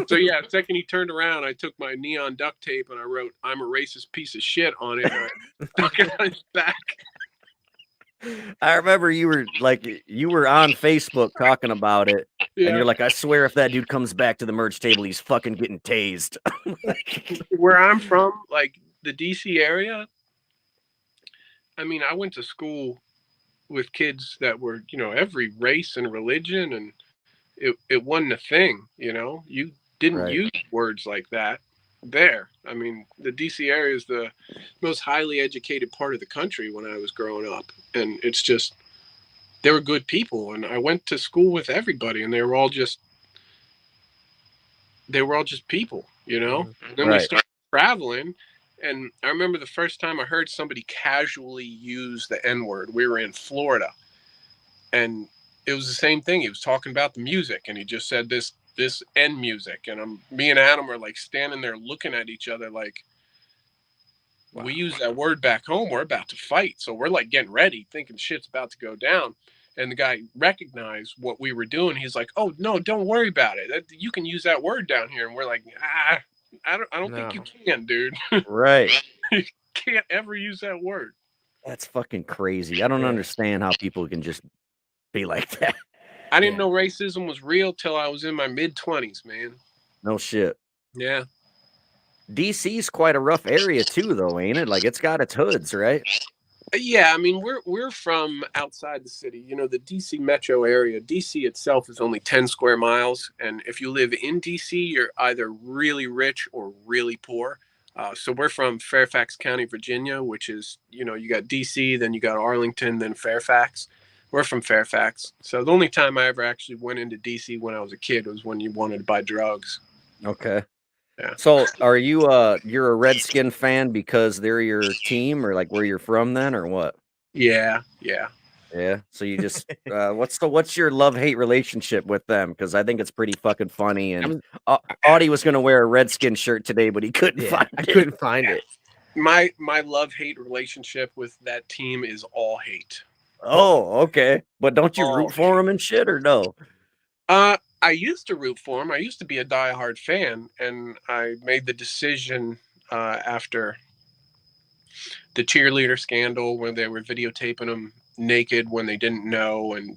So, yeah, the second he turned around, I took my neon duct tape and I wrote, "I'm a racist piece of shit" on it, and I stuck it on his back. I remember you were on Facebook talking about it, and you're like, I swear if that dude comes back to the merch table, he's fucking getting tased. Where I'm from, like the DC area, I mean, I went to school with kids that were, every race and religion, and it wasn't a thing, You didn't Right. use words like that there. I mean, the DC area is the most highly educated part of the country when I was growing up, and it's just they were good people, and I went to school with everybody, and they were all just people, And then we Right. started traveling, and I remember the first time I heard somebody casually use the N-word. We were in Florida, and it was the same thing. He was talking about the music, and he just said this N music, and me and Adam are like standing there looking at each other like, wow. We use that word back home, we're about to fight, so we're like getting ready, thinking shit's about to go down. And the guy recognized what we were doing. He's like, "Oh no, don't worry about it. You can use that word down here." And we're like, I don't think you can, dude. Right. You can't ever use that word. That's fucking crazy. I don't understand how people can just be like that. I didn't know racism was real till I was in my mid-20s, man. No shit. Yeah. DC's quite a rough area too, though, ain't it? Like, it's got its hoods, right? Yeah, I mean, we're from outside the city. The DC metro area. DC itself is only 10 square miles, and if you live in DC, you're either really rich or really poor. So we're from Fairfax County, Virginia, which is, you got DC, then you got Arlington, then Fairfax. We're from Fairfax. So the only time I ever actually went into DC when I was a kid was when you wanted to buy drugs. Okay. Yeah. So are you you're a Redskin fan because they're your team, or like where you're from then, or what? Yeah. So you just what's your love-hate relationship with them? Because I think it's pretty fucking funny. And Audie was gonna wear a Redskin shirt today, but he couldn't find it. I couldn't find it. My love-hate relationship with that team is all hate. Oh, okay. But don't you root for them and shit, or no? I used to root for him. I used to be a diehard fan, and I made the decision after the cheerleader scandal where they were videotaping him naked when they didn't know, and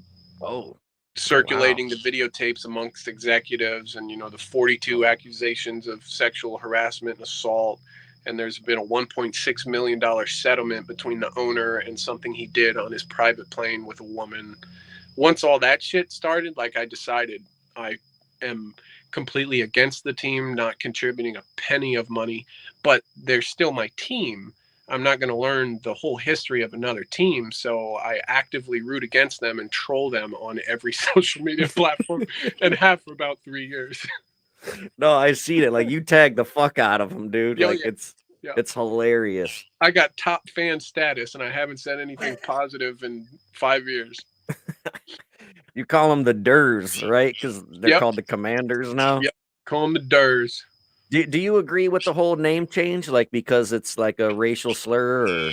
circulating the videotapes amongst executives, and the 42 accusations of sexual harassment and assault. And there's been a $1.6 million settlement between the owner and something he did on his private plane with a woman. Once all that shit started, like, I decided I am completely against the team, not contributing a penny of money, but they're still my team. I'm not going to learn the whole history of another team, so I actively root against them and troll them on every social media platform, and have for about 3 years. No, I've seen it. Like, you tag the fuck out of them, dude. It's hilarious. I got top fan status, and I haven't said anything positive in 5 years. You call them the Durs, right? Because they're called the Commanders now. Yep, call them the Durs. Do you agree with the whole name change? Like, because it's like a racial slur, or?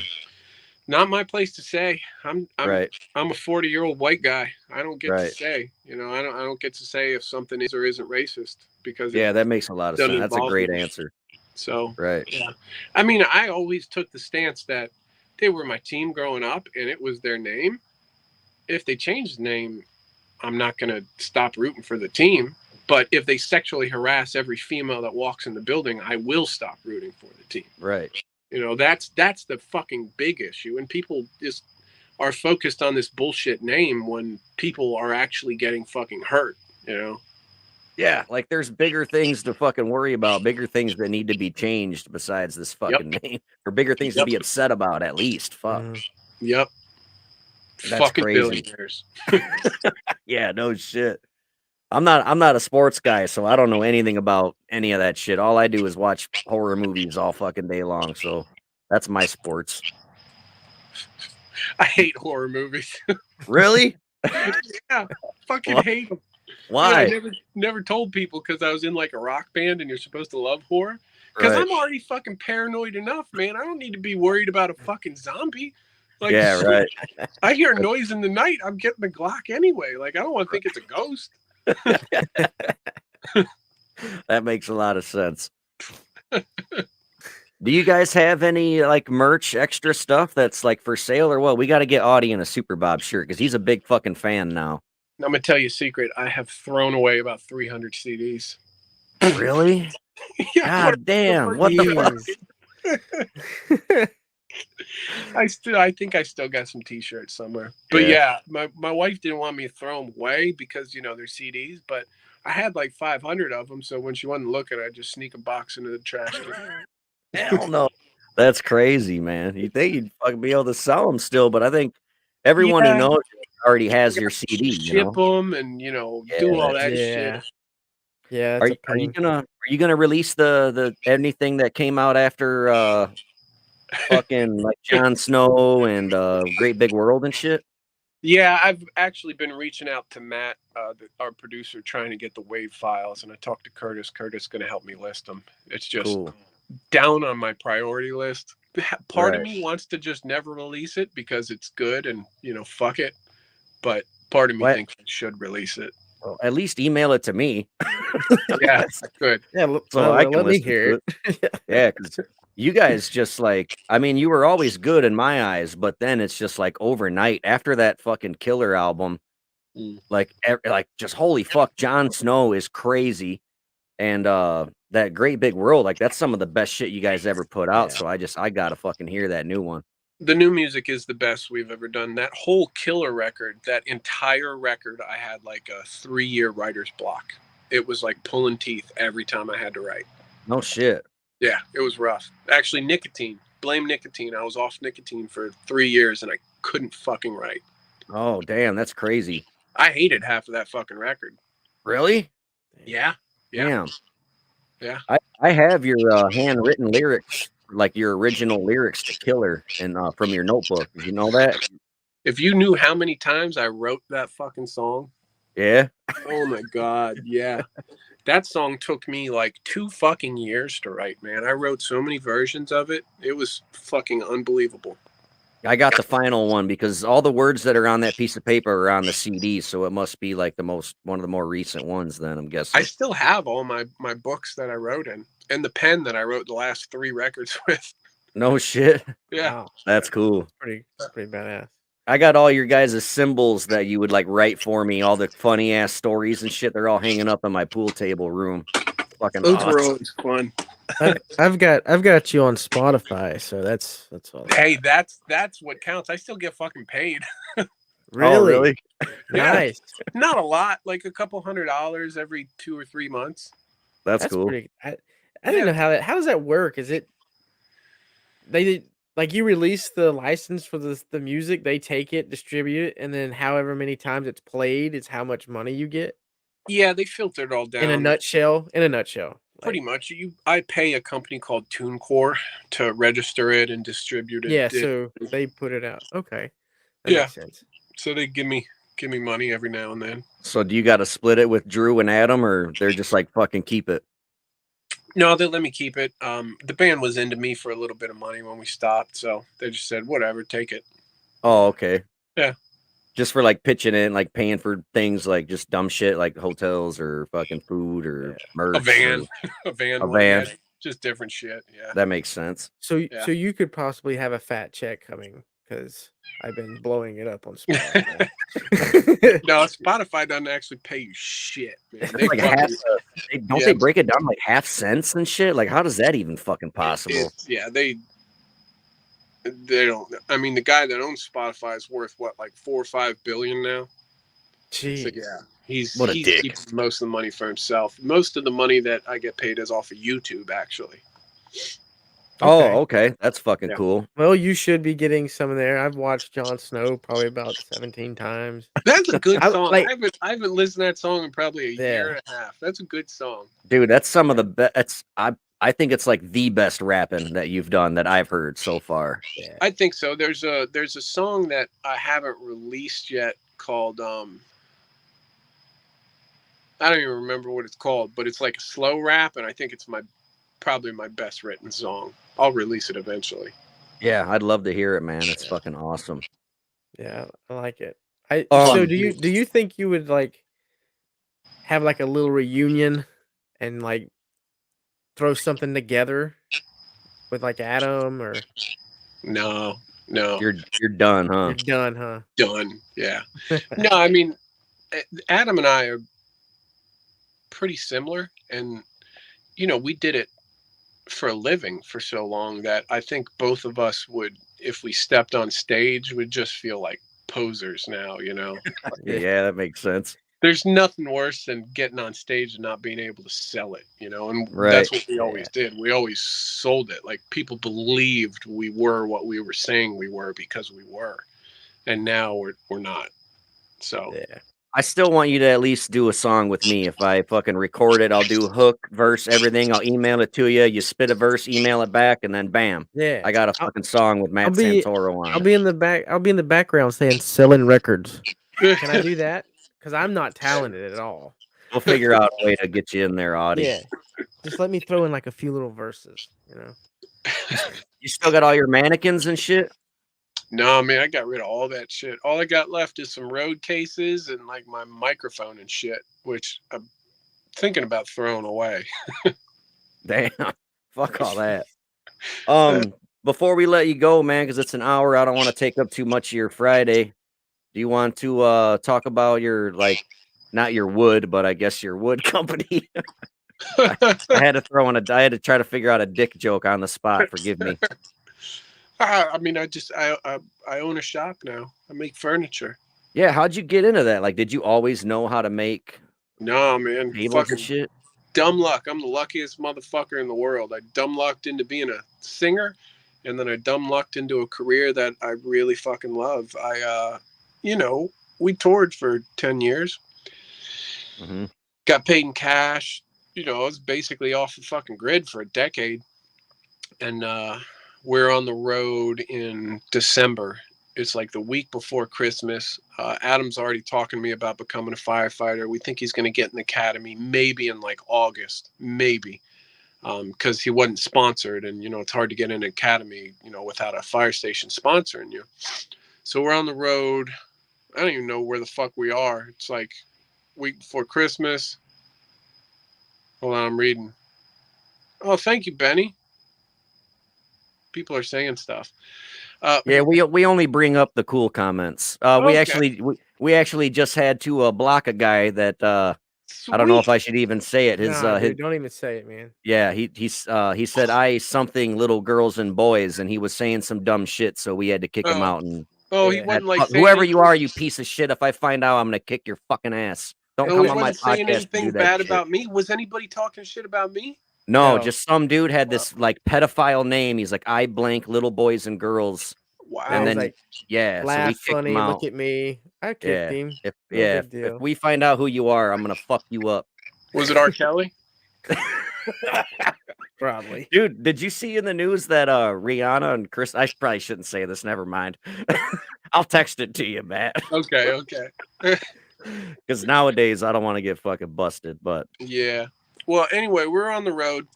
Not my place to say. I'm a 40-year-old white guy. I don't get to say. I don't get to say if something is or isn't racist, because that makes a lot of sense. That's a great answer. So yeah. I mean, I always took the stance that they were my team growing up, and it was their name. If they change the name, I'm not going to stop rooting for the team. But if they sexually harass every female that walks in the building, I will stop rooting for the team. Right. That's the fucking big issue. And people just are focused on this bullshit name when people are actually getting fucking hurt, Yeah, like, there's bigger things to fucking worry about, bigger things that need to be changed besides this fucking name, or bigger things to be upset about, at least. Fuck. Yep. That's fucking crazy. Billionaires. Yeah, no shit. I'm not a sports guy, so I don't know anything about any of that shit. All I do is watch horror movies all fucking day long, so that's my sports. I hate horror movies. Really? Yeah, fucking hate them. Why? I never told people, because I was in like a rock band, and you're supposed to love horror. Because I'm already fucking paranoid enough, man. I don't need to be worried about a fucking zombie. Like, yeah, right. I hear a noise in the night, I'm getting the Glock anyway. Like, I don't want to think it's a ghost. That makes a lot of sense. Do you guys have any like merch, extra stuff that's like for sale, or what? We got to get Audie in a Super Bob shirt because he's a big fucking fan now. I'm gonna tell you a secret. I have thrown away about 300 CDs. Really? God damn! What the fuck? I think I still got some T-shirts somewhere. But yeah, my wife didn't want me to throw them away because they're CDs. But I had like 500 of them, so when she wasn't looking, I just sneak a box into the trash can. Hell no. That's crazy, man. You think you'd fucking be able to sell them still, but I think everyone who knows already has your CD, ship them and do all that shit. Yeah, are you gonna release the anything that came out after fucking like Jon Snow and Great Big World and shit? Yeah, I've actually been reaching out to Matt, our producer, trying to get the wave files, and I talked to Curtis. Curtis is going to help me list them. It's just down on my priority list. Part of me wants to just never release it because it's good and fuck it, but part of me thinks I should release it. Well, at least email it to me. Yeah, good. Yeah, so I can let me listen hear to it. Yeah, because you guys just you were always good in my eyes, but then it's just like overnight after that fucking Killer album, like just holy fuck, Jon Snow is crazy, and that Great Big World, like that's some of the best shit you guys ever put out. So I gotta fucking hear that new one. The new music is the best we've ever done. That whole Killer record, that entire record, I had like a 3-year writer's block. It was like pulling teeth every time I had to write. No shit. Yeah, it was rough. Actually, nicotine. Blame nicotine. I was off nicotine for 3 years and I couldn't fucking write. Oh, damn, that's crazy. I hated half of that fucking record. Really? Yeah. Damn. Yeah. I have your handwritten lyrics, like your original lyrics to Killer and from your notebook. Did you know that? If you knew how many times I wrote that fucking song. Yeah. Oh my God. Yeah. That song took me like 2 fucking years to write, man. I wrote so many versions of it. It was fucking unbelievable. I got the final one because all the words that are on that piece of paper are on the CD, so it must be like one of the more recent ones then, I'm guessing. I still have all my books that I wrote in and the pen that I wrote the last 3 records with. No shit. Yeah. Wow. That's cool. Pretty badass. I got all your guys' symbols that you would like write for me, all the funny ass stories and shit. They're all hanging up in my pool table room. Fucking Those awesome. were always fun. I've got you on Spotify, so that's all. Hey, that's what counts. I still get fucking paid. Really? Oh, really? Nice. Not a lot, like a couple $100 every 2 or 3 months. That's cool. Pretty, I didn't know how does that work? Is it like you release the license for the music, they take it, distribute it, and then however many times it's played is how much money you get? Yeah, they filter it all down. In a nutshell. Pretty much. I pay a company called TuneCore to register it and distribute it. Yeah, so they put it out. Okay. That makes sense. So they give me money every now and then. So do you got to split it with Drew and Adam, or they're just like fucking keep it? No, they let me keep it. The band was into me for a little bit of money when we stopped, so they just said, whatever, take it. Oh, okay. Yeah. Just for like pitching in, like paying for things like just dumb shit like hotels or fucking food or merch. A van. A van. Yeah, just different shit. Yeah. That makes sense. So you could possibly have a fat check coming because I've been blowing it up on Spotify. No, Spotify doesn't actually pay you shit, man. They like they break it down like half cents and shit? Like, how does that even fucking possible? They don't. I mean, the guy that owns Spotify is worth what, like 4 or 5 billion now. Jeez. So, yeah, he's dick. keeping most of the money for himself. Most of the money that I get paid is off of YouTube, actually. Oh, okay. That's fucking cool. Well, you should be getting some of there. I've watched Jon Snow probably about 17 times. That's a good song. I haven't listened to that song in probably a year and a half. That's a good song. Dude, that's some of the best. I think it's like the best rapping that you've done that I've heard so far. Yeah. I think so. There's a song that I haven't released yet called I don't even remember what it's called, but it's like a slow rap, and I think it's probably my best written song. I'll release it eventually. Yeah, I'd love to hear it, man. It's fucking awesome. Yeah, I like it. So do you think you would like have like a little reunion and like throw something together with like Adam or No. You're done, huh? You're done, huh? Done. Yeah. No, I mean, Adam and I are pretty similar, and we did it for a living for so long that I think both of us would if we stepped on stage, we'd just feel like posers now, you know. Yeah, that makes sense. There's nothing worse than getting on stage and not being able to sell it, you know. And Right. that's what we always did. We always sold it. Like, people believed we were what we were saying we were because we were. And now we're not. So Yeah. I still want you to at least do a song with me. If I fucking record it, I'll do hook, verse, everything. I'll email it to you. You spit a verse, email it back, and then bam, Yeah. I got a fucking song with Matt Santoro on I'll it. be in the back. I'll be in the background saying selling records. Can I do that? Because I'm not talented at all. We'll figure out a way to get you in there, Audie. Yeah. Just let me throw in like a few little verses, you know. You still got all your mannequins and shit? no, man, I got rid of all that shit. All I got left is some road cases and like my microphone and shit, which I'm thinking about throwing away. Damn. Fuck all that. Before we let you go, man, because it's an hour, I don't want to take up too much of your Friday. Do you want to talk about your, like, not your wood, but I guess your wood company? I had to throw in I had to try to figure out a dick joke on the spot. Forgive me. I mean, I own a shop now. I make furniture. Yeah, how'd you get into that? Like, did you always know how to make No, man, tables fucking and shit? dumb luck. I'm the luckiest motherfucker in the world. I dumb lucked into being a singer, and then I dumb lucked into a career that I really fucking love. You know, we toured for 10 years. Mm-hmm. Got paid in cash. You know, I was basically off the fucking grid for a decade. And we're on the road in December. It's like the week before Christmas. Adam's already talking to me about becoming a firefighter. We think he's going to get an academy maybe in like August, maybe, because he wasn't sponsored. And, you know, it's hard to get an academy, you know, without a fire station sponsoring you. So we're on the road. I don't even know where the fuck we are. It's like week before Christmas. Hold on, I'm reading. Oh, thank you, Benny. People are saying stuff. Yeah, we only bring up the cool comments. Okay. We actually just had to block a guy that I don't know if I should even say it. His Nah, his dude, don't even say it, man. yeah, he said I something little girls and boys, and he was saying some dumb shit, so we had to kick him out. And He wasn't like saying whoever anything, you are, you piece of shit. If I find out, I'm gonna kick your fucking ass. Don't he come on my wasn't saying podcast to do anything that bad shit. about me. Was anybody talking shit about me? No, No. just some dude had this like pedophile name. He's like, I blank little boys and girls. Wow. And He's then like, yeah, so we laugh kicked him funny, out. look at me. I kicked him. If No big if deal. we find out who you are, I'm gonna fuck you up. Was it R. Kelly? Probably. Dude, did you see in the news that Rihanna and Chris? I probably shouldn't say this. Never mind. I'll text it to you, Matt. Okay. Because nowadays I don't want to get fucking busted. But Yeah. Well, anyway, we're on the road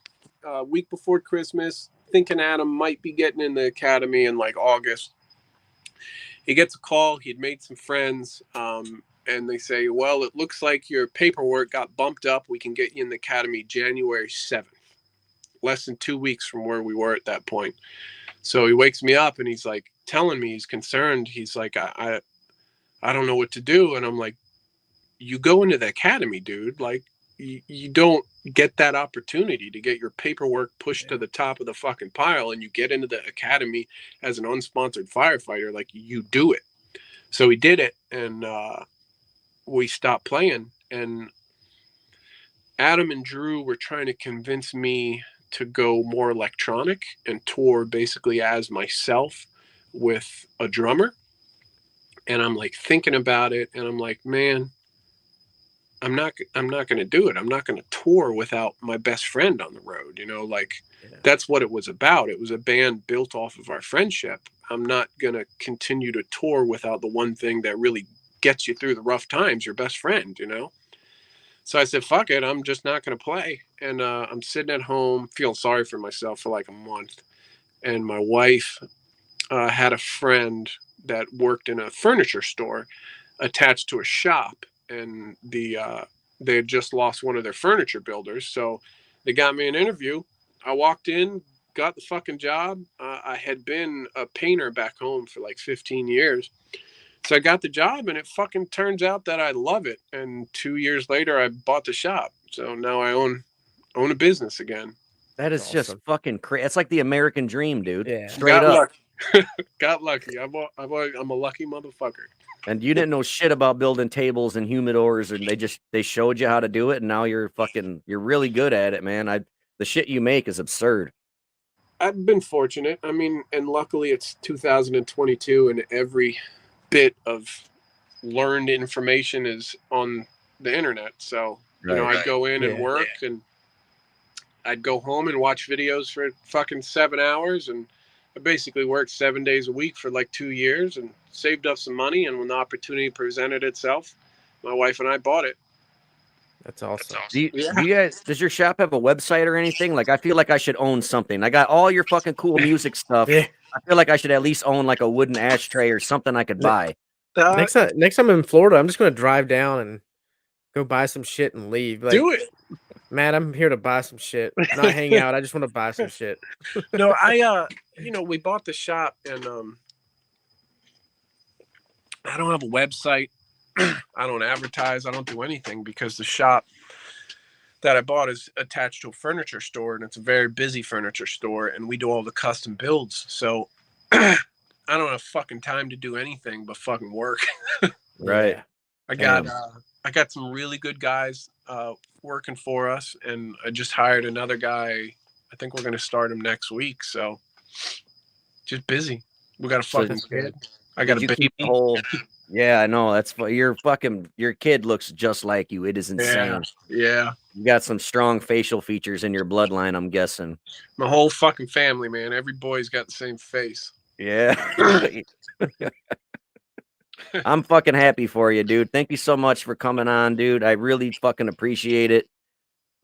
week before Christmas, thinking Adam might be getting in the academy in like August. He gets a call. He'd made some friends, and they say, well, it looks like your paperwork got bumped up. We can get you in the academy January 7th, less than 2 weeks from where we were at that point. So he wakes me up and he's like telling me he's concerned. He's like, I don't know what to do. And I'm like, you go into the academy, dude. Like, you don't get that opportunity to get your paperwork pushed to the top of the fucking pile, and you get into the academy as an unsponsored firefighter. Like, you do it. So he did it, and we stopped playing. And Adam and Drew were trying to convince me to go more electronic and tour basically as myself with a drummer. And I'm like thinking about it, and I'm like, man, I'm not going to do it. I'm not going to tour without my best friend on the road. You know, like that's what it was about. It was a band built off of our friendship. I'm not going to continue to tour without the one thing that really gets you through the rough times, your best friend, you know? So I said, fuck it. I'm just not going to play. And I'm sitting at home feeling sorry for myself for like a month. And my wife had a friend that worked in a furniture store attached to a shop. And they had just lost one of their furniture builders. So they got me an interview. I walked in, got the fucking job. I had been a painter back home for like 15 years. So I got the job, and it fucking turns out that I love it. And 2 years later, I bought the shop. So now I own a business again. that is just fucking crazy. It's like the American dream, dude. Yeah. Straight up. Got lucky. I'm a lucky motherfucker. And you didn't know shit about building tables and humidors, and they showed you how to do it, and now you're really good at it, man. The shit you make is absurd. I've been fortunate. I mean, and luckily it's 2022, and every bit of learned information is on the internet. So I'd go in and work, and I'd go home and watch videos for fucking 7 hours, and I basically worked 7 days a week for like 2 years and saved up some money. And when the opportunity presented itself, my wife and I bought it. That's awesome. Do you guys, does your shop have a website or anything? Like, I feel like I should own something. I got all your fucking cool music stuff. Yeah. I feel like I should at least own like a wooden ashtray or something I could buy. Next time I'm in Florida, I'm just gonna drive down and go buy some shit and leave. Like, do it. Man, I'm here to buy some shit, not hang out. I just want to buy some shit. No, we bought the shop, and I don't have a website. I don't advertise. I don't do anything because the shop that I bought is attached to a furniture store, and it's a very busy furniture store, and we do all the custom builds. So I don't have fucking time to do anything but fucking work. Right. I got some really good guys working for us, and I just hired another guy. I think we're going to start him next week. So just busy. We got a fucking kid. I got a baby. Yeah, I know. That's your kid looks just like you. It is insane. Yeah. You got some strong facial features in your bloodline, I'm guessing. My whole fucking family, man. Every boy's got the same face. Yeah. I'm fucking happy for you, dude. Thank you so much for coming on, dude. I really fucking appreciate it.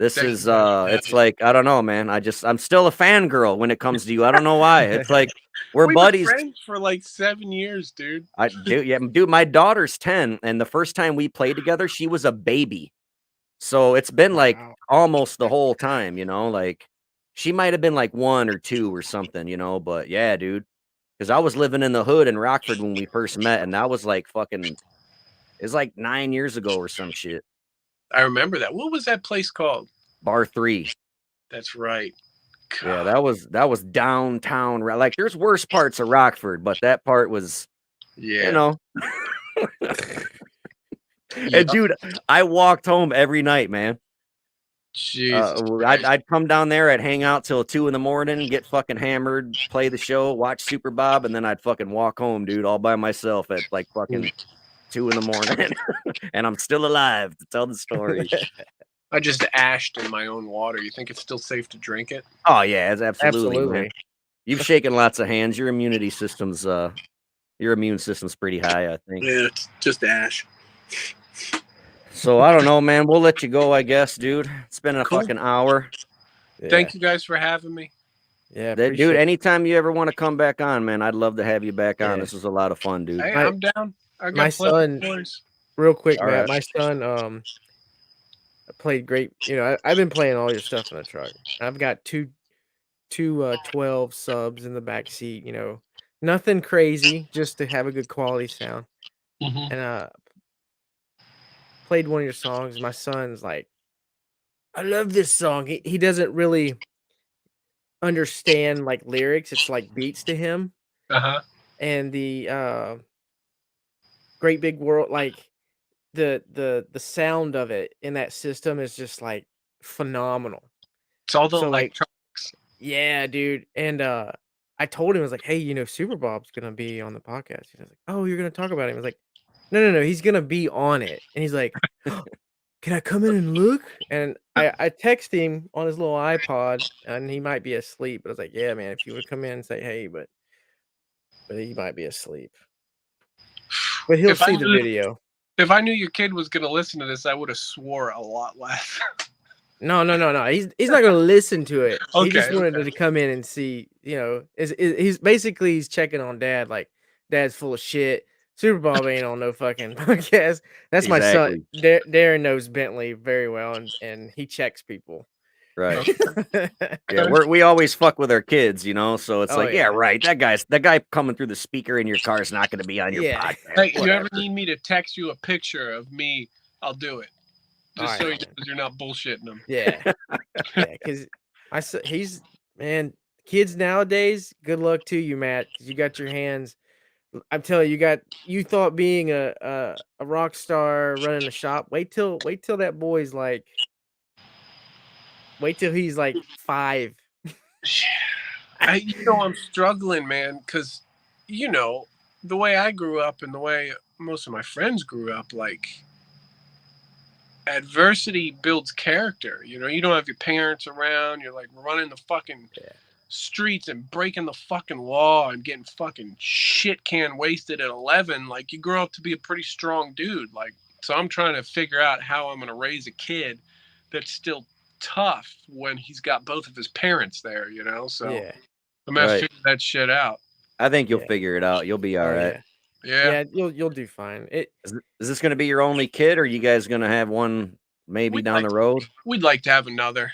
It's like, I don't know, man. I'm still a fangirl when it comes to you. I don't know why. It's like we've buddies. Been friends for like 7 years, dude. Dude, my daughter's 10, and the first time we played together, she was a baby. So it's been like almost the whole time, like she might have been like 1 or 2 or something, but yeah, dude. Because I was living in the hood in Rockford when we first met, and that was like it's like 9 years ago or some shit. I remember that. What was that place called? Bar 3. That's right. God. Yeah, that was downtown. Like, there's worse parts of Rockford, but that part was, And dude, I walked home every night, man. Jesus. I'd come down there, I'd hang out till 2 a.m, get fucking hammered, play the show, watch Super Bob, and then I'd fucking walk home, dude, all by myself at like fucking 2 a.m. And I'm still alive to tell the story. I just ashed in my own water. You think it's still safe to drink it? Oh yeah, it's absolutely. Man. You've shaken lots of hands. Your immune system's pretty high, I think. Yeah, it's just ash. So I don't know, man. We'll let you go, I guess, dude. It's been a fucking hour. Yeah. Thank you guys for having me. Yeah, dude. Anytime you ever want to come back on, man, I'd love to have you back on. This was a lot of fun, dude. Hey, I'm down. My son, real quick, Matt. My son, played great. I've been playing all your stuff in the truck. I've got two 12 subs in the back seat. Nothing crazy, just to have a good quality sound. Mm-hmm. And played one of your songs. My son's like, I love this song. He doesn't really understand like lyrics. It's like beats to him. And the Great Big World, like the sound of it in that system is just like phenomenal. It's all the electronics. Yeah, dude. And I told him, I was like, hey, Super Bob's gonna be on the podcast. He was like, oh, you're gonna talk about him. I was like, no, he's gonna be on it. And he's like, can I come in and look? And I text him on his little iPod, and he might be asleep. But I was like, yeah, man, if you would come in and say hey, but he might be asleep. But he'll see the video. If I knew your kid was gonna listen to this, I would have swore a lot less. No. He's not gonna listen to it. Okay, he just wanted to come in and see. He's checking on Dad. Like, Dad's full of shit. Super Bob ain't on no fucking podcast. That's my son. Darin knows Bentley very well, and he checks people. Right. Yeah, we always fuck with our kids, so it's right. That guy coming through the speaker in your car is not going to be on your podcast. Hey, if you ever need me to text you a picture of me, I'll do it. Just so you're not bullshitting him. Yeah. Yeah, because he's, man, kids nowadays, good luck to you, Matt, because you got your hands. I'm telling you, you thought being a rock star running a shop. Wait till that boy's like. Wait till he's like 5. I'm struggling, man, because the way I grew up and the way most of my friends grew up, like adversity builds character. You don't have your parents around. You're like running the fucking streets and breaking the fucking law and getting fucking shit can wasted at 11. Like, you grow up to be a pretty strong dude. Like, so I'm trying to figure out how I'm going to raise a kid that's still tough when he's got both of his parents there, so Yeah. I'm going to figure that shit out. I think you'll figure it out. You'll be all right. Yeah, you'll do fine. Is this going to be your only kid, or are you guys going to have one maybe down the road? We'd like to have another.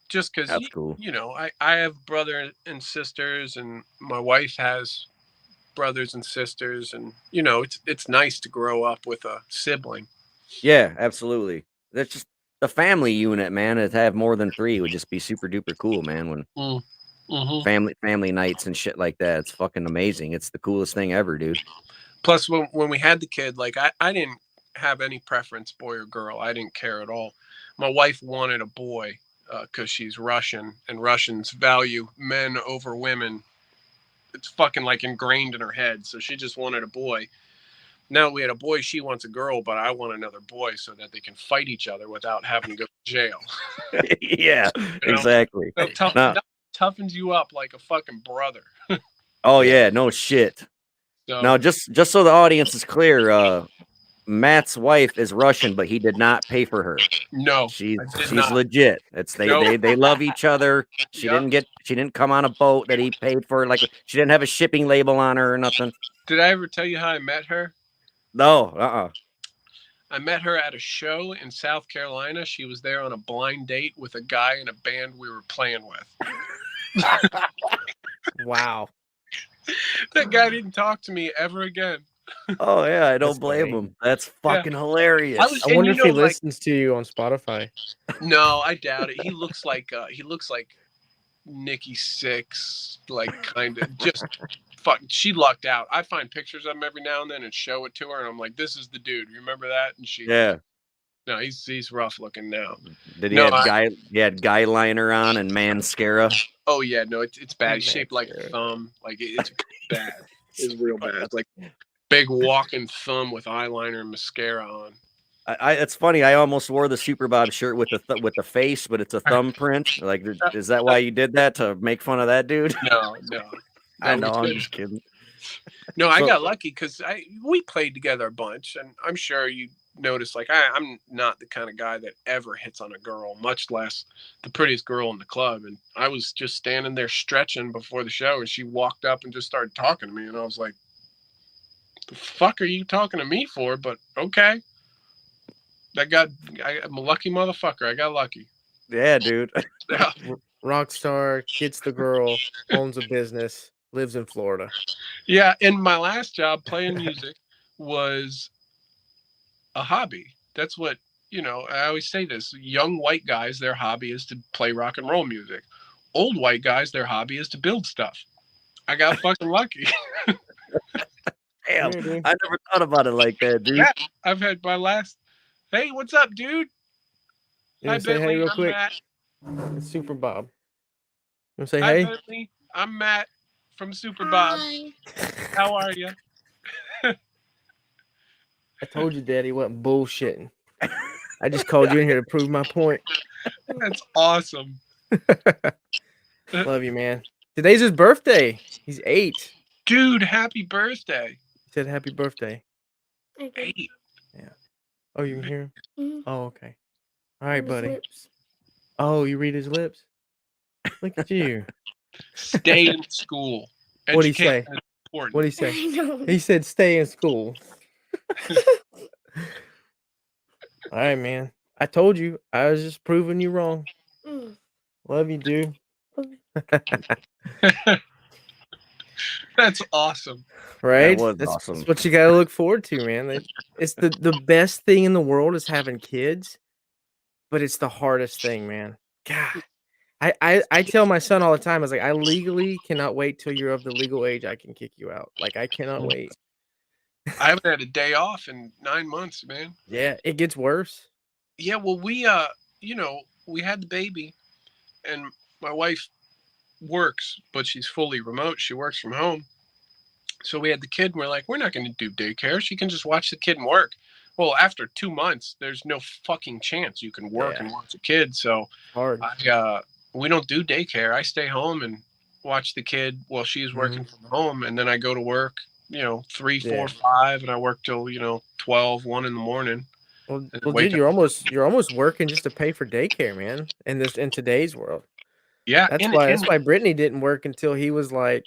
Just because, that's cool. I have brothers and sisters, and my wife has brothers and sisters, and it's nice to grow up with a sibling. Yeah, absolutely. That's just the family unit, man. To have more than 3 would just be super duper cool, man. When family nights and shit like that, it's fucking amazing. It's the coolest thing ever, dude. Plus, when we had the kid, like I didn't have any preference, boy or girl. I didn't care at all. My wife wanted a boy because she's Russian, and Russians value men over women. It's fucking like ingrained in her head. So she just wanted a boy. Now we had a boy, she wants a girl, but I want another boy so that they can fight each other without having to go to jail. Yeah, exactly. So toughens you up like a fucking brother. Oh yeah, no shit. So, now, just so the audience is clear, Matt's wife is Russian, but he did not pay for her. No, she's legit. It's they love each other. She didn't come on a boat that he paid for. Like, she didn't have a shipping label on her or nothing. Did I ever tell you how I met her? No. I met her at a show in South Carolina. She was there on a blind date with a guy in a band we were playing with. Wow. That guy didn't talk to me ever again. Oh yeah, I don't blame him. That's fucking hilarious. I wonder if he listens to you on Spotify. No, I doubt it. He looks like Nikki Sixx, like kind of just fuck. She lucked out. I find pictures of him every now and then and show it to her, and I'm like, "This is the dude." You remember that? And she, no, he's rough looking now. Did he had guy liner on and mascara? Oh yeah, no, it's bad. He's shaped like a thumb. Like it's bad. It's real bad. It's like big walking thumb with eyeliner and mascara on. It's funny. I almost wore the Super Bob shirt with the face, but it's a thumbprint. Like, is that why you did that, to make fun of that dude? No. I know. I'm just kidding. No, I got lucky because we played together a bunch, and I'm sure you noticed. Like, I'm not the kind of guy that ever hits on a girl, much less the prettiest girl in the club. And I was just standing there stretching before the show, and she walked up and just started talking to me, and I was like, "The fuck are you talking to me for?" But okay. I'm a lucky motherfucker. I got lucky. Yeah, dude. Yeah. Rockstar, gets the girl, owns a business, lives in Florida. Yeah, and my last job playing music was a hobby. That's what, I always say this. Young white guys, their hobby is to play rock and roll music. Old white guys, their hobby is to build stuff. I got fucking lucky. Damn, I never thought about it like that, dude. Yeah, I've had my last... Hey, what's up, dude? Hi, say hey real quick. It's Super Bob. You want to say Hi, hey? Bentley. I'm Matt from Super Bob. How are you? I told you Daddy wasn't bullshitting. I just called you in here to prove my point. That's awesome. Love you, man. Today's his birthday. He's 8. Dude, happy birthday. He said happy birthday. 8. Yeah. Oh, you can hear him? Mm-hmm. Oh, okay. All right, buddy. Oh, you read his lips? Look at you. Stay in school. What'd he say? What'd he say? He said stay in school. All right, man. I told you. I was just proving you wrong. Love you, dude. That's awesome. Right? That's awesome. That's what you got to look forward to, man. It's the best thing in the world is having kids, but it's the hardest thing, man. God, I tell my son all the time, I was like, I legally cannot wait till you're of the legal age I can kick you out. Like, I cannot wait. I haven't had a day off in 9 months, man. Yeah, it gets worse. Yeah, well, we we had the baby, and my wife works, but she's fully remote. She works from home. So we had the kid, and we're like, we're not going to do daycare. She can just watch the kid and work. Well, after 2 months, there's no fucking chance you can work and watch a kid. So Hard. we don't do daycare. I stay home and watch the kid while she's working from home, and then I go to work, 3, 4, 5, and I work till 12, 1 in the morning. Well, dude, you're almost working just to pay for daycare, man. In today's world. Yeah, that's why Brittany didn't work until he was like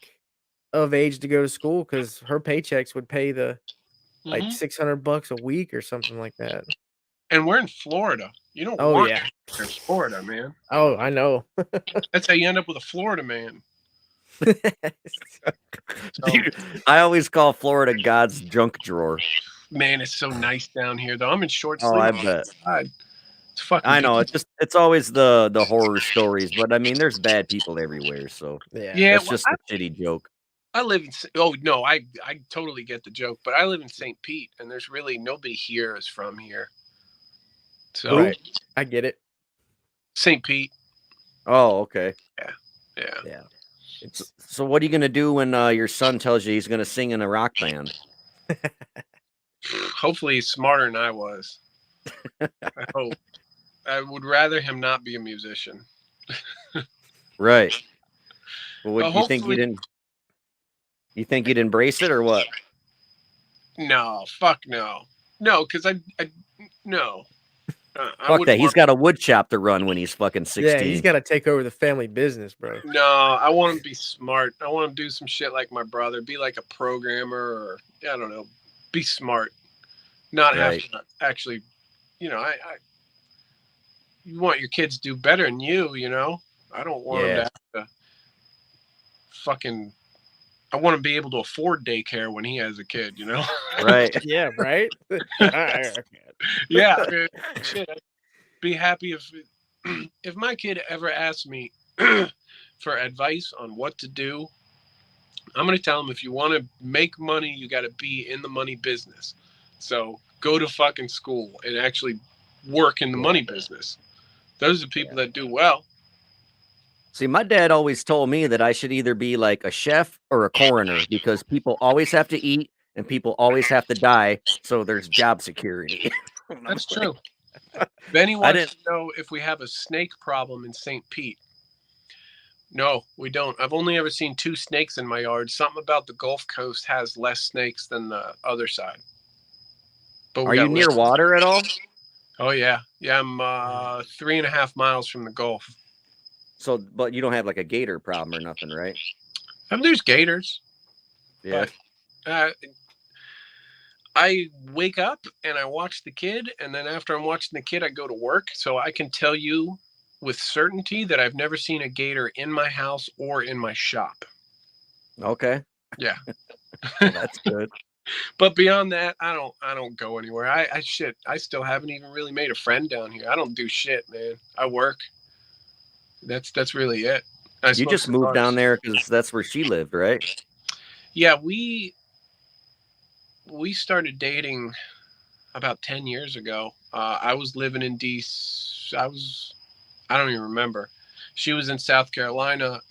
of age to go to school, because her paychecks would pay the like $600 a week or something like that. And we're in Florida. You don't want to in Florida, man. Oh, I know. That's how you end up with a Florida man. Dude, I always call Florida God's junk drawer. Man, it's so nice down here, though. I'm in short sleeves. Oh, I bet. It's fucking. I know. It's always the horror stories, but I mean, there's bad people everywhere. So it's just a shitty joke. I live in. Oh no, I totally get the joke, but I live in St. Pete, and there's really nobody here is from here. So I get it. St. Pete. Oh, okay. Yeah. So what are you gonna do when your son tells you he's gonna sing in a rock band? Hopefully, he's smarter than I was. I hope. I would rather him not be a musician. Right. Well, what do you think? You think you'd embrace it or what? No, fuck no. No, because no. Fuck that. He's got a wood shop to run when he's fucking 16. Yeah, he's got to take over the family business, bro. No, I want him to be smart. I want him to do some shit like my brother. Be like a programmer, or I don't know. Be smart. Not have to actually, you want your kids to do better than you, I don't want them to have to fucking. I want to be able to afford daycare when he has a kid, Right. Yeah, right? Yeah, I mean, shit, I'd be happy if my kid ever asked me for advice on what to do. I'm going to tell him, if you want to make money, you got to be in the money business. So go to fucking school and actually work in the money business. Those are people that do well. See, my dad always told me that I should either be like a chef or a coroner, because people always have to eat and people always have to die. So there's job security. That's true. Benny wants to know if we have a snake problem in St. Pete. No, we don't. I've only ever seen 2 snakes in my yard. Something about the Gulf Coast has less snakes than the other side. But are you near water at all? Oh, yeah. Yeah, I'm 3.5 miles from the Gulf. So, but you don't have like a gator problem or nothing, right? There's gators. Yeah. But, I wake up and I watch the kid, and then after I'm watching the kid, I go to work. So I can tell you with certainty that I've never seen a gator in my house or in my shop. Okay. Yeah. Well, that's good. But beyond that, I don't go anywhere. I still haven't even really made a friend down here. I don't do shit, man. I work. That's really it. You just moved down there because that's where she lived, right? Yeah, we started dating about 10 years ago. I was living in I don't even remember. She was in South Carolina.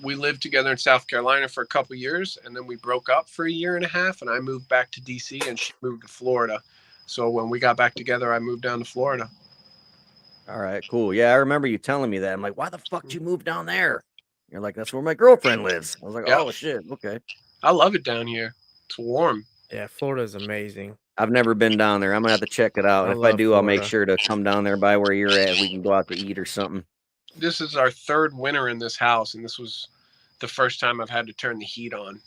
We lived together in South Carolina for a couple years, and then we broke up for 1.5 years, and I moved back to DC and she moved to Florida. So when we got back together, I moved down to Florida. All right, cool. Yeah, I remember you telling me that. I'm like, why the fuck did you move down there? You're like, that's where my girlfriend lives. I was like, oh shit, okay. I love it down here. It's warm. Yeah, Florida's amazing. I've never been down there. I'm gonna have to check it out. And if I do, I'll make sure to come down there by where you're at. We can go out to eat or something. This is our 3rd winter in this house, and this was the first time I've had to turn the heat on.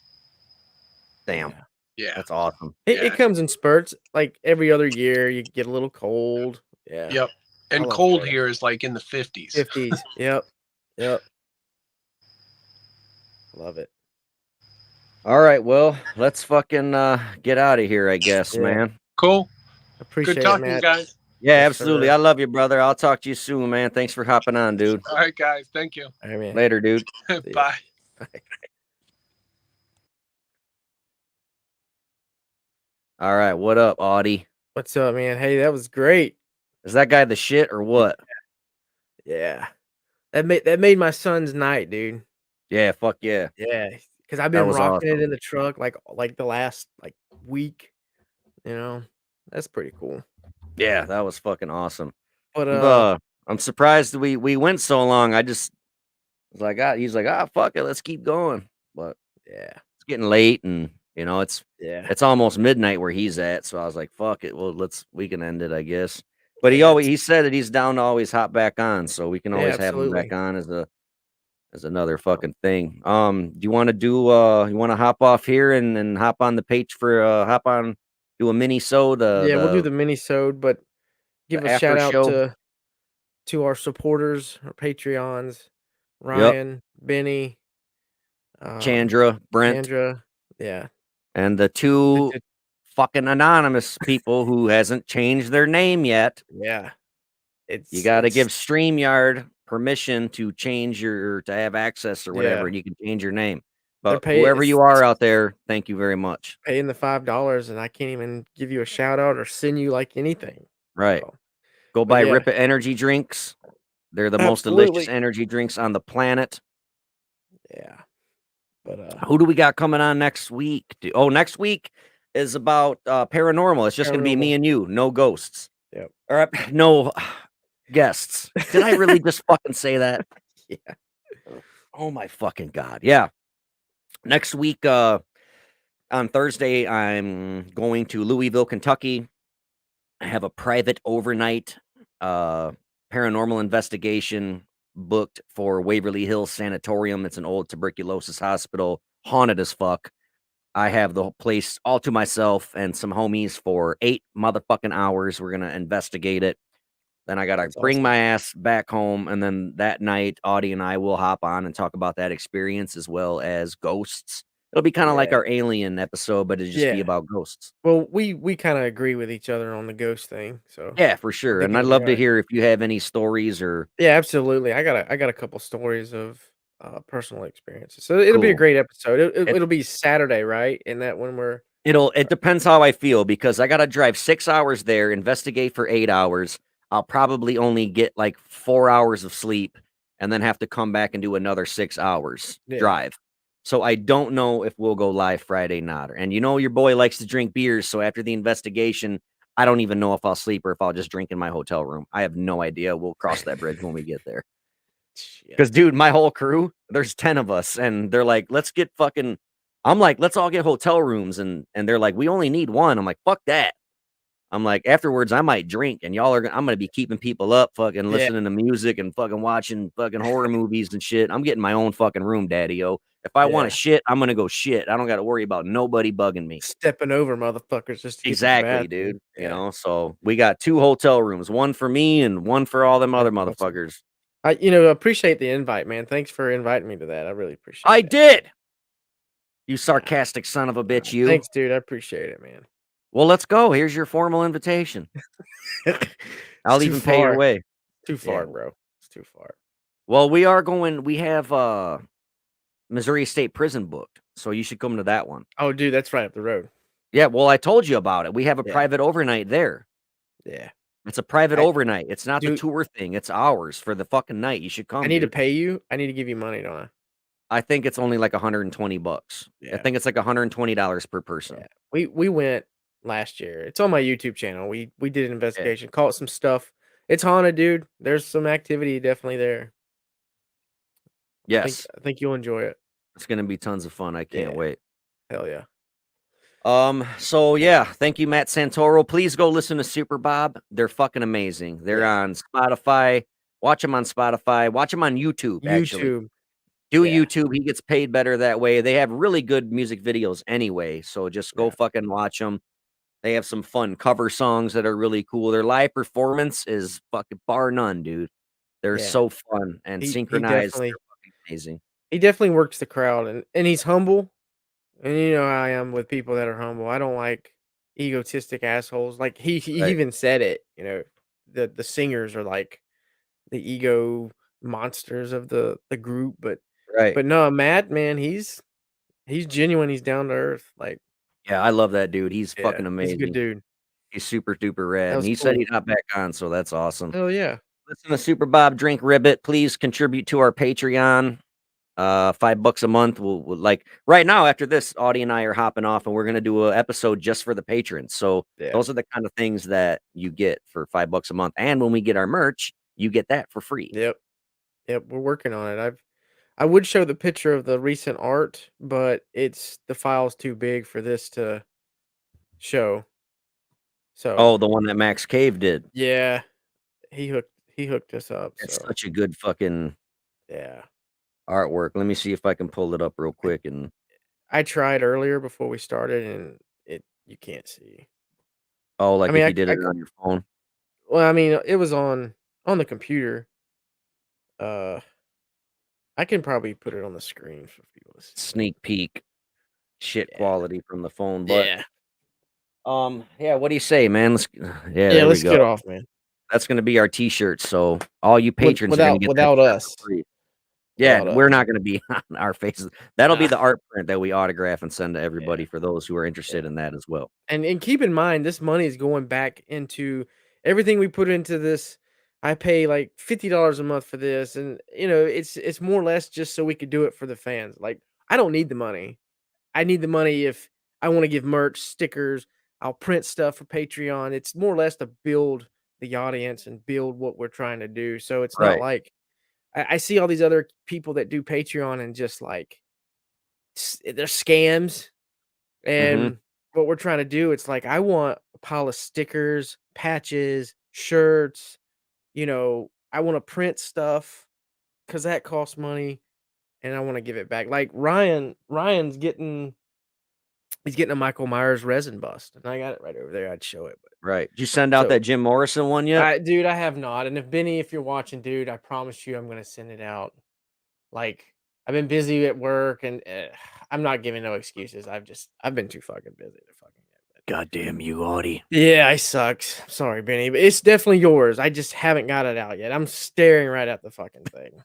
Damn. Yeah. That's awesome. It comes in spurts. Like every other year, you get a little cold. Yeah. Yep. And cold here is like in the 50s. 50s. Yep. Love it. All right, well, let's fucking get out of here, I guess, man. Cool. Appreciate Good talking, it, Matt. guys. Yeah, Yes, absolutely. sir. I love you, brother. I'll talk to you soon, man. Thanks for hopping on, dude. All right, guys. Thank you. All right, man. Later, dude. See ya. Bye. All right, what up, Audie? What's up, man? Hey, that was great. Is that guy the shit or what? Yeah. That made my son's night, dude. Yeah, fuck yeah. Yeah, because I've That been was rocking it awesome. in the truck like the last week. That's pretty cool. Yeah, that was fucking awesome. But I'm surprised we went so long. I just was like, he's like, fuck it, let's keep going. But yeah, it's getting late, and it's yeah, almost midnight where he's at. So I was like, fuck it, well, we can end it, I guess. But yeah, he said that he's down to always hop back on, so we can yeah, always have him back absolutely. on as another fucking thing. Do you want to you want to hop off here and hop on the page for do a mini Yeah, we'll do the mini-sode, but give the a shout after out show? to our supporters, our Patreons, Yep. Ryan, Benny, Chandra, Brent, Chandra. Yeah. and the two fucking anonymous people who hasn't changed their name yet. Yeah. You got to give StreamYard permission to change to have access or whatever, Yeah. and you can change your name. They're But whoever you are out there, thank you very much. paying the $5 and I can't even give you a shout out or send you anything. Right. So, Go but buy yeah. Rip It energy drinks. They're the most Absolutely. delicious energy drinks on the planet. Yeah. But Who do we got coming on next week? Next week is about paranormal. It's just going to be me Paranormal. and you, no ghosts. Yep. Or no guests. Did I really just fucking say that? Yeah. Oh my fucking god. Yeah. Next week on Thursday I'm going to Louisville, Kentucky. I have a private overnight paranormal investigation booked for Waverly Hills Sanatorium. It's an old tuberculosis hospital, haunted as fuck. I have the place all to myself and some homies for 8 motherfucking hours. We're gonna investigate it. Then I gotta bring my ass back home, and then that night, Audie and I will hop on and talk about that experience as well as ghosts. It'll be kind of like our alien episode, but it'll just be about ghosts. Well, we kind of agree with each other on the ghost thing, so Yeah, for sure. think And I'd it'll be love to alright. hear if you have any stories or Yeah, absolutely. I got a couple stories of personal experiences, so it'll be a Cool. great episode. It- It'll be Saturday, right? And that when we're it depends how I feel because I gotta drive 6 hours there, investigate for 8 hours. I'll probably only get like 4 hours of sleep and then have to come back and do another 6 hours Yeah. drive. So I don't know if we'll go live Friday not. And your boy likes to drink beers, so after the investigation, I don't even know if I'll sleep or if I'll just drink in my hotel room. I have no idea. We'll cross that bridge when we get there. Because, dude, my whole crew, there's 10 of us, and they're like, let's get fucking. I'm like, let's all get hotel rooms, and they're like, we only need one. I'm like, fuck that. I'm like, afterwards, I might drink, and I'm gonna be keeping people up, fucking listening to music and fucking watching fucking horror movies and shit. I'm getting my own fucking room, daddy-o. If I want to shit, I'm gonna go shit. I don't got to worry about nobody bugging me. stepping over motherfuckers just to get Exactly, to the bathroom. dude. So we got 2 hotel rooms, one for me and one for all them other That's awesome. motherfuckers. I appreciate the invite, man. Thanks for inviting me to that. I really appreciate I that. did. You sarcastic son of a bitch, you. Thanks, dude. I appreciate it, man. Well, let's go. Here's your formal invitation. I'll even pay your way. Too far, bro. It's too far. Well, we have Missouri State Prison booked, so you should come to that one. Oh, dude, that's right up the road. Yeah, well, I told you about it. We have a private overnight there. Yeah. It's a private overnight. It's not the Dude, tour thing. It's ours for the fucking night. You should come. I need to dude. pay you. I need to give you money, don't I? I think it's only like $120. I Yeah. think it's like $120 per person. Yeah. We went last year. It's on my YouTube channel. We did an investigation, caught some stuff. It's haunted, dude. There's some activity definitely there. Yes. I think you'll enjoy it. It's gonna be tons of fun. I can't wait. Hell yeah. So yeah, thank you, Matt Santoro. Please go listen to Super Bob. They're fucking amazing. They're on Spotify. Watch them on Spotify. Watch them on YouTube, actually. Do YouTube. He gets paid better that way. They have really good music videos anyway. So just go fucking watch them. They have some fun cover songs that are really cool. Their live performance is fucking bar none, dude. They're so fun and synchronized. They're fucking amazing. He definitely works the crowd and he's humble. And you know how I am with people that are humble. I don't like egotistic assholes. Like he even said it, the singers are like the ego monsters of the group, but Right. no, Matt, man, he's genuine. He's down to earth. Like, Yeah, I love that dude. He's yeah, fucking he's a good amazing. dude. He's super duper That rad. And was he said cool. he'd hop back on, so that's awesome. Oh yeah. Listen to Super Bob Drink Ribbit. Please contribute to our Patreon. $5 a month. We'll like right now after this, Audie and I are hopping off and we're gonna do an episode just for the patrons. So Yeah. those are the kind of things that you get for $5 a month. And when we get our merch, you get that for free. Yep. We're working on it. I would show the picture of the recent art, but the file's too big for this to show. So Oh, the one that Max Cave did. yeah, he hooked us up. It's So such a good fucking yeah, artwork. Let me see if I can pull it up real quick. And I tried earlier before we started, and you can't see. like I mean, if you did it on your phone. well, I mean, it was on the computer. I can probably put it on the screen for people to see. Sneak peek, shit Yeah. quality from the phone. But Yeah, yeah, what do you say, man? Let's let's get off, man. That's gonna be our t-shirt. So all you patrons are gonna get that without shirt us. for free. Yeah, Without we're us. not gonna be on our faces. That'll be Nah. the art print that we autograph and send to everybody for those who are interested in that as well. And keep in mind, this money is going back into everything we put into this. I pay like $50 a month for this, and it's more or less just so we could do it for the fans. Like, I don't need the money. I need the money if I want to give merch, stickers. I'll print stuff for Patreon. It's more or less to build the audience and build what we're trying to do. So it's not Right. like I see all these other people that do Patreon and just like they're scams. And what we're trying to do, it's like I want a pile of stickers, patches, shirts. I want to print stuff because that costs money, and I want to give it back. Like Ryan's getting a Michael Myers resin bust, and I got it right over there. I'd show it, but Right. Did you send out So- that Jim Morrison one yet? dude, I have not. And if Benny, if you're watching, dude, I promise you, I'm gonna send it out. Like, I've been busy at work, and I'm not giving no excuses. I've been too fucking busy to fucking get it. God damn you, Audie. Yeah, I sucks. Sorry, Benny, but it's definitely yours. I just haven't got it out yet. I'm staring right at the fucking thing.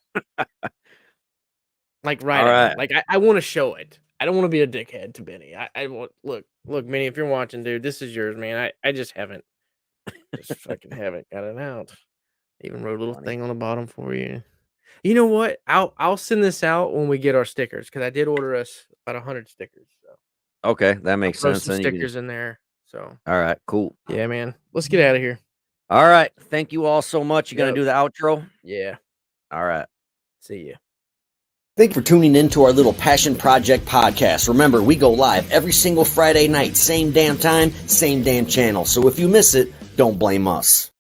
Like right All at right. him. Like I want to show it. I don't want to be a dickhead to Benny. I want look, Benny, if you're watching, dude, this is yours, man. I just haven't fucking haven't got it out. Even wrote a little thing on the bottom for you. You know what? I'll send this out when we get our stickers, because I did order us about 100 stickers. So Okay, that makes throw sense. some Then you can stickers in there. So all right, cool. yeah, man. Let's get out of here. All right. Thank you all so much. You gonna Yep. do the outro? Yeah. All right. See ya. Thank you for tuning in to our little Passion Project podcast. Remember, we go live every single Friday night, same damn time, same damn channel. So if you miss it, don't blame us.